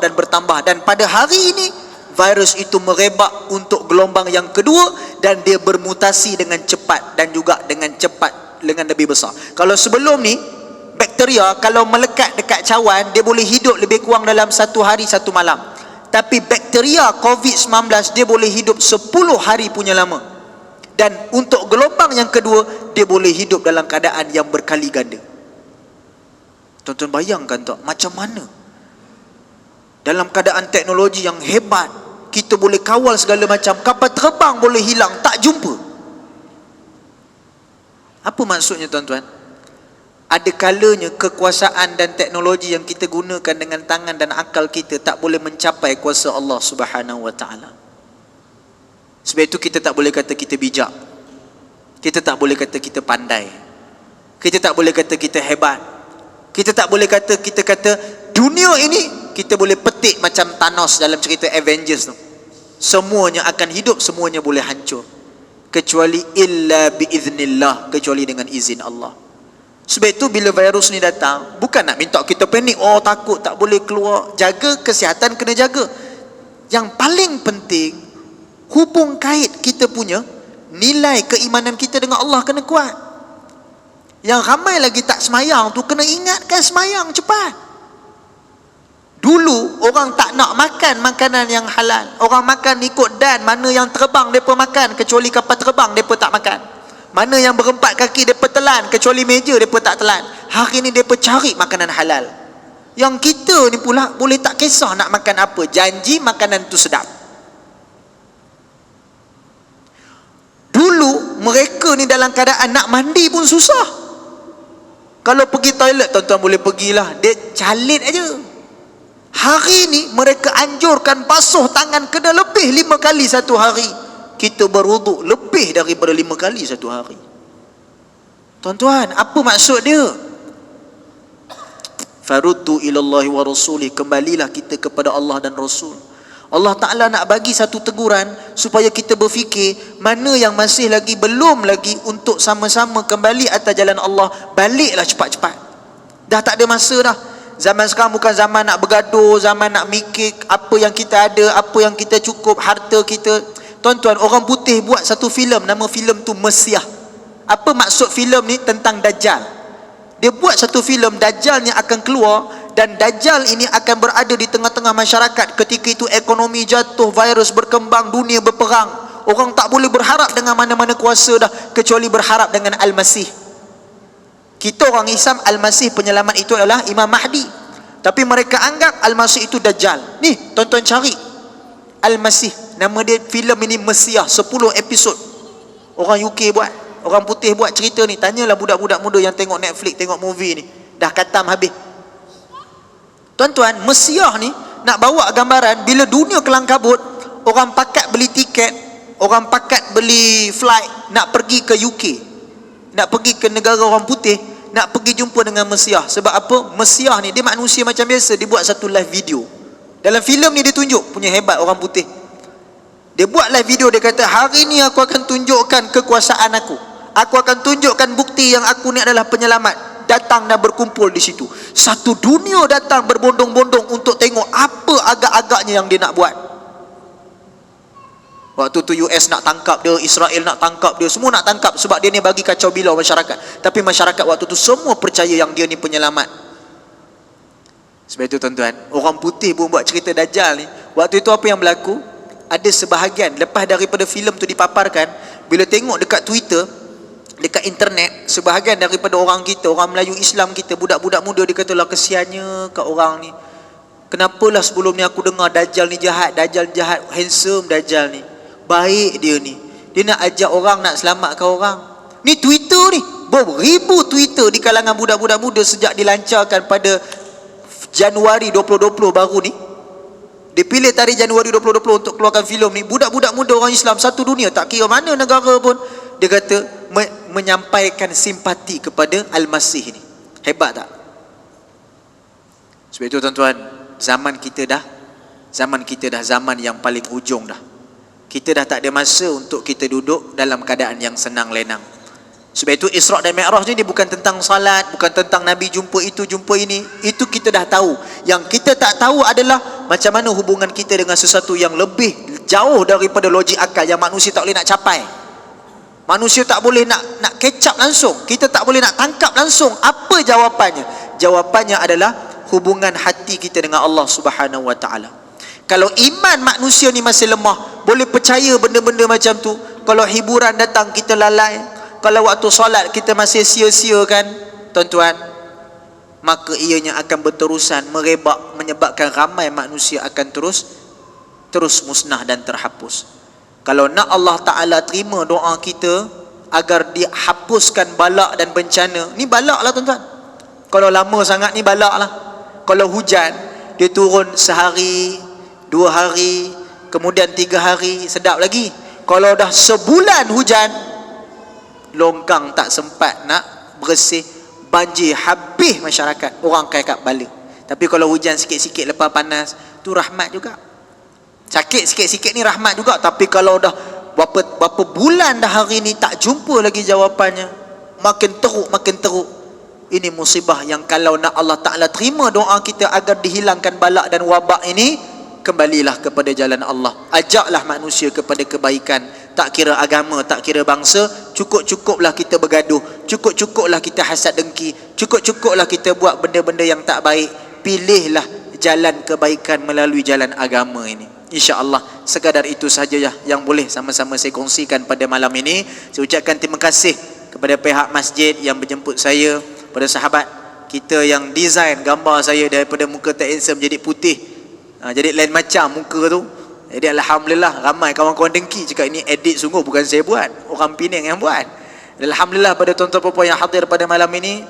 dan bertambah. Dan pada hari ini, virus itu merebak untuk gelombang yang kedua, dan dia bermutasi dengan cepat, dan juga dengan cepat, dengan lebih besar. Kalau sebelum ni, bakteria kalau melekat dekat cawan, dia boleh hidup lebih kurang dalam 1 hari 1 malam. Tapi bakteria COVID-19 dia boleh hidup 10 hari punya lama. Dan untuk gelombang yang kedua, dia boleh hidup dalam keadaan yang berkali ganda. Tuan-tuan bayangkan tak, macam mana dalam keadaan teknologi yang hebat, kita boleh kawal segala macam, kapal terbang boleh hilang, tak jumpa. Apa maksudnya tuan-tuan? Ada kalanya kekuasaan dan teknologi yang kita gunakan dengan tangan dan akal kita tak boleh mencapai kuasa Allah Subhanahu wa taala. Sebab itu kita tak boleh kata kita bijak. Kita tak boleh kata kita pandai. Kita tak boleh kata kita hebat. Kita tak boleh kata dunia ini kita boleh petik macam Thanos dalam cerita Avengers tu. Semuanya akan hidup, semuanya boleh hancur. Kecuali illa biiznillah, kecuali dengan izin Allah. Sebab itu bila virus ni datang, bukan nak minta kita panik, oh takut tak boleh keluar. Jaga kesihatan, kena jaga. Yang paling penting, hubung kait kita punya nilai keimanan kita dengan Allah kena kuat. Yang ramai lagi tak semayang tu, kena ingatkan semayang cepat. Dulu orang tak nak makan makanan yang halal. Orang makan ikut dan, mana yang terbang mereka makan, kecuali kapal terbang mereka tak makan. Mana yang berempat kaki mereka telan, kecuali meja mereka tak telan. Hari ni mereka cari makanan halal. Yang kita ni pula boleh tak kisah nak makan apa, janji makanan tu sedap. Dulu mereka ni dalam keadaan nak mandi pun susah. Kalau pergi toilet, tuan-tuan boleh pergilah, dia calit aja. Hari ni mereka anjurkan basuh tangan kena lebih 5 kali satu hari. Kita berwuduk lebih daripada 5 kali satu hari. Tuan-tuan, apa maksud dia? Faruddu ilallahi wa rasulih, kembalilah kita kepada Allah dan Rasul. Allah Ta'ala nak bagi satu teguran supaya kita berfikir mana yang masih lagi belum lagi untuk sama-sama kembali atas jalan Allah. Baliklah cepat-cepat. Dah tak ada masa dah. Zaman sekarang bukan zaman nak bergaduh, zaman nak mikir apa yang kita ada, apa yang kita cukup, harta kita. Tuan-tuan, orang putih buat satu filem, nama filem tu Mesiah. Apa maksud filem ni? Tentang Dajjal. Dia buat satu filem, Dajjal ni akan keluar, dan Dajjal ini akan berada di tengah-tengah masyarakat. Ketika itu ekonomi jatuh, virus berkembang, dunia berperang. Orang tak boleh berharap dengan mana-mana kuasa dah, kecuali berharap dengan Al-Masih. Kita orang Islam, Al-Masih penyelamat itu adalah Imam Mahdi. Tapi mereka anggap Al-Masih itu Dajjal. Ni, tonton cari Al-Masih. Nama dia, filem ini Mesiah, 10 episod. Orang UK buat, orang putih buat cerita ni. Tanyalah budak-budak muda yang tengok Netflix, tengok movie ni. Dah katam habis. Tuan-tuan, Mesiah ni nak bawa gambaran bila dunia kelang kabut, orang pakat beli tiket, orang pakat beli flight nak pergi ke UK, nak pergi ke negara orang putih, nak pergi jumpa dengan Mesiah. Sebab apa? Mesiah ni dia manusia macam biasa. Dia buat satu live video. Dalam filem ni dia tunjuk punya hebat orang putih. Dia buat live video, dia kata, hari ni aku akan tunjukkan kekuasaan aku. Aku akan tunjukkan bukti yang aku ni adalah penyelamat. Datang dan berkumpul di situ. Satu dunia datang berbondong-bondong untuk tengok apa agak-agaknya yang dia nak buat. Waktu tu US nak tangkap dia, Israel nak tangkap dia, semua nak tangkap sebab dia ni bagi kacau bilau masyarakat. Tapi masyarakat waktu tu semua percaya yang dia ni penyelamat. Sebab itu tuan-tuan, orang putih pun buat cerita Dajjal ni. Waktu itu apa yang berlaku? Ada sebahagian lepas daripada filem tu dipaparkan, bila tengok dekat Twitter, dekat internet, sebahagian daripada orang kita, orang Melayu Islam kita, budak-budak muda, dia kata lah kesiannya kat orang ni. Kenapalah sebelum ni aku dengar Dajjal ni jahat, Dajjal jahat, handsome Dajjal ni. Baik dia ni. Dia nak ajak orang, nak selamatkan orang. Ni Twitter ni, beribu Twitter di kalangan budak-budak muda sejak dilancarkan pada Januari 2020 baru ni. Dia pilih tarikh Januari 2020 untuk keluarkan filem ni. Budak-budak muda orang Islam satu dunia, tak kira mana negara pun, dia kata menyampaikan simpati kepada Al-Masih ni. Hebat tak? Sebab itu tuan-tuan, zaman kita dah zaman yang paling ujung dah. Kita dah tak ada masa untuk kita duduk dalam keadaan yang senang lenang. Sebab itu Isra' dan Mi'raj ni dia bukan tentang salat, bukan tentang Nabi jumpa itu, jumpa ini. Itu kita dah tahu. Yang kita tak tahu adalah macam mana hubungan kita dengan sesuatu yang lebih jauh daripada logik akal, yang manusia tak boleh nak capai. Manusia tak boleh nak catch up langsung. Kita tak boleh nak tangkap langsung. Apa jawapannya? Jawapannya adalah hubungan hati kita dengan Allah Subhanahu wa ta'ala. Kalau iman manusia ni masih lemah, boleh percaya benda-benda macam tu. Kalau hiburan datang kita lalai, kalau waktu solat kita masih sia-siakan, tuan-tuan, maka ianya akan berterusan merebak, menyebabkan ramai manusia akan terus musnah dan terhapus. Kalau nak Allah Ta'ala terima doa kita agar dihapuskan balak dan bencana, ni balak lah tuan-tuan. Kalau lama sangat ni balak lah. Kalau hujan, dia turun sehari, 2 hari, kemudian 3 hari, sedap lagi. Kalau dah sebulan hujan, longkang tak sempat nak bersih, banjir habis masyarakat, orang kakak bala. Tapi kalau hujan sikit-sikit lepas panas, tu rahmat juga. Sakit sikit-sikit ni rahmat juga. Tapi kalau dah berapa bulan dah hari ni tak jumpa lagi jawapannya, makin teruk, ini musibah yang kalau nak Allah Ta'ala terima doa kita agar dihilangkan balak dan wabak ini, kembalilah kepada jalan Allah. Ajaklah manusia kepada kebaikan. Tak kira agama, tak kira bangsa. Cukup-cukuplah kita bergaduh, cukup-cukuplah kita hasad dengki, cukup-cukuplah kita buat benda-benda yang tak baik. Pilihlah jalan kebaikan melalui jalan agama ini. InsyaAllah sekadar itu sahaja yang boleh sama-sama saya kongsikan pada malam ini. Saya ucapkan terima kasih kepada pihak masjid yang menjemput saya, pada sahabat kita yang design gambar saya daripada muka tak handsome jadi putih, jadi lain macam muka tu. Jadi alhamdulillah ramai kawan-kawan dengki cakap ini edit sungguh, bukan saya buat, orang Penang yang buat. Alhamdulillah pada tuan-tuan puan-puan yang hadir pada malam ini,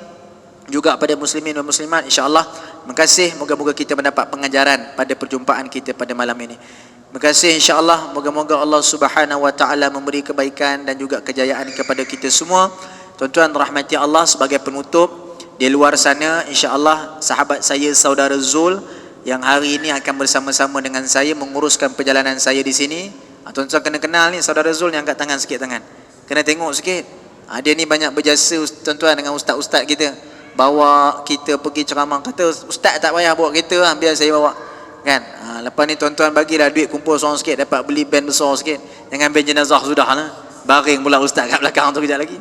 juga pada muslimin dan muslimat, insya-Allah terima kasih. Moga-moga kita mendapat pengajaran pada perjumpaan kita pada malam ini. Terima kasih, insya-Allah moga-moga Allah Subhanahu wa taala memberi kebaikan dan juga kejayaan kepada kita semua. Tuan-tuan rahmati Allah, sebagai penutup, di luar sana insya-Allah sahabat saya saudara Zul yang hari ini akan bersama-sama dengan saya menguruskan perjalanan saya di sini. Tuan-tuan kena kenal ni saudara Zul, ni angkat tangan sikit tangan. Kena tengok sikit. Dia ni banyak berjasa tuan-tuan dengan ustaz-ustaz kita. Bawa kita pergi ceramah, kata ustaz tak payah bawa kereta lah, biar saya bawa. Kan? Lepas ni tuan-tuan bagilah duit kumpul seorang sikit, dapat beli band besar sikit. Jangan band jenazah sudah lah. Baring pula ustaz kat belakang tu kejap lagi.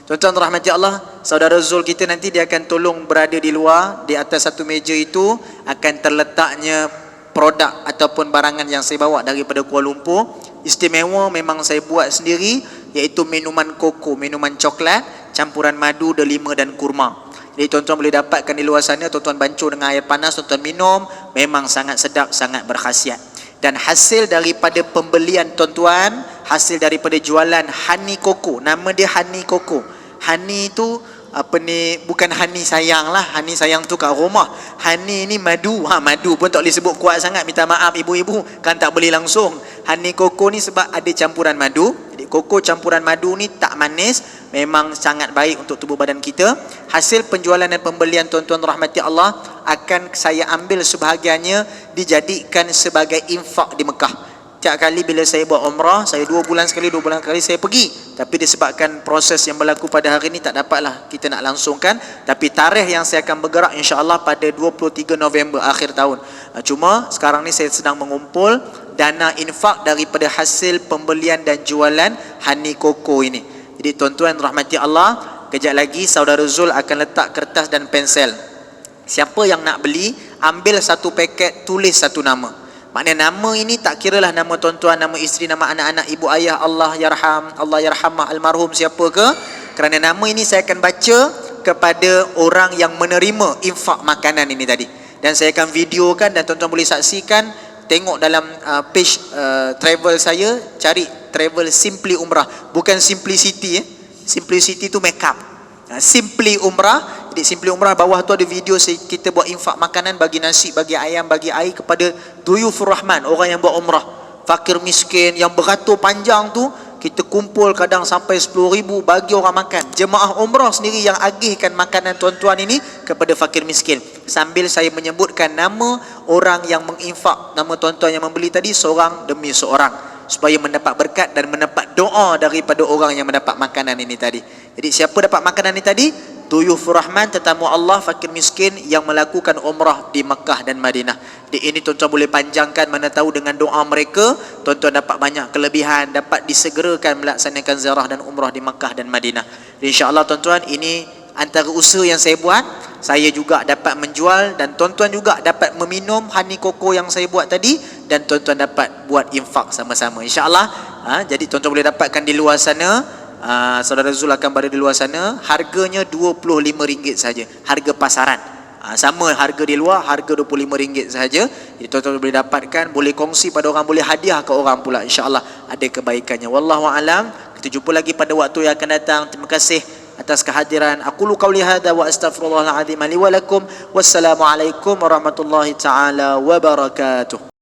Tuan-tuan rahmati Allah, saudara Zul kita nanti dia akan tolong berada di luar. Di atas satu meja itu akan terletaknya produk ataupun barangan yang saya bawa daripada Kuala Lumpur. Istimewa memang saya buat sendiri, iaitu minuman koko, minuman coklat campuran madu, delima dan kurma. Jadi tuan-tuan boleh dapatkan di luar sana. Tuan-tuan bancur dengan air panas, tuan-tuan minum, memang sangat sedap, sangat berkhasiat. Dan hasil daripada pembelian tuan-tuan, hasil daripada jualan honey koko, nama dia honey koko. Honey tu apa ni, bukan honey sayang lah, honey sayang tu kat rumah. Honey ni madu, madu pun tak boleh sebut kuat sangat, minta maaf ibu-ibu, kan tak boleh langsung. Honey koko ni sebab ada campuran madu. Jadi koko campuran madu ni tak manis, memang sangat baik untuk tubuh badan kita. Hasil penjualan dan pembelian tuan-tuan rahmati Allah akan saya ambil sebahagiannya dijadikan sebagai infak di Mekah. Setiap kali bila saya buat umrah, saya 2 bulan sekali saya pergi. Tapi disebabkan proses yang berlaku pada hari ini tak dapatlah kita nak langsungkan. Tapi tarikh yang saya akan bergerak insya-Allah pada 23 November akhir tahun. Cuma sekarang ni saya sedang mengumpul dana infak daripada hasil pembelian dan jualan honey koko ini. Jadi tuan-tuan rahmati Allah, kejap lagi saudara Zul akan letak kertas dan pensel. Siapa yang nak beli, ambil satu paket, tulis satu nama. Maknanya nama ini tak kiralah nama tuan-tuan, nama isteri, nama anak-anak, ibu ayah, Allah yarham, Allah yarhamah, almarhum siapa ke. Kerana nama ini saya akan baca kepada orang yang menerima infak makanan ini tadi. Dan saya akan videokan dan tuan-tuan boleh saksikan. Tengok dalam page travel saya, cari travel Simply Umrah. Bukan Simplicity. Simplicity tu make up. Simply Umrah. Jadi Simply Umrah bawah tu ada video kita buat infak makanan, bagi nasi, bagi ayam, bagi air kepada Duyufur Rahman, orang yang buat umrah, fakir miskin yang beratur panjang tu. Kita kumpul kadang sampai 10,000 bagi orang makan. Jemaah umrah sendiri yang agihkan makanan tuan-tuan ini kepada fakir miskin. Sambil saya menyebutkan nama orang yang menginfak, nama tuan-tuan yang membeli tadi seorang demi seorang, supaya mendapat berkat dan mendapat doa daripada orang yang mendapat makanan ini tadi. Jadi siapa dapat makanan ini tadi? Duyufur Rahman, tetamu Allah, fakir miskin yang melakukan umrah di Mekah dan Madinah. Di ini tuan-tuan boleh panjangkan, mana tahu dengan doa mereka tuan-tuan dapat banyak kelebihan, dapat disegerakan melaksanakan ziarah dan umrah di Mekah dan Madinah. InsyaAllah tuan-tuan, ini antara usaha yang saya buat. Saya juga dapat menjual dan tuan-tuan juga dapat meminum honey koko yang saya buat tadi, dan tuan-tuan dapat buat infak sama-sama insyaAllah. Jadi tuan-tuan boleh dapatkan di luar sana. Saudara Zul akan berada di luar sana. Harganya RM25 saja, harga pasaran. Sama harga di luar, harga RM25 saja. Jadi tuan-tuan boleh dapatkan, boleh kongsi pada orang, boleh hadiah ke orang pula, insyaAllah ada kebaikannya. Wallahu a'lam. Kita jumpa lagi pada waktu yang akan datang. Terima kasih atas kehadiran. Aqulu qawli hadza wa astaghfirullahal azim li wa lakum. Wassalamualaikum warahmatullahi taala wabarakatuh.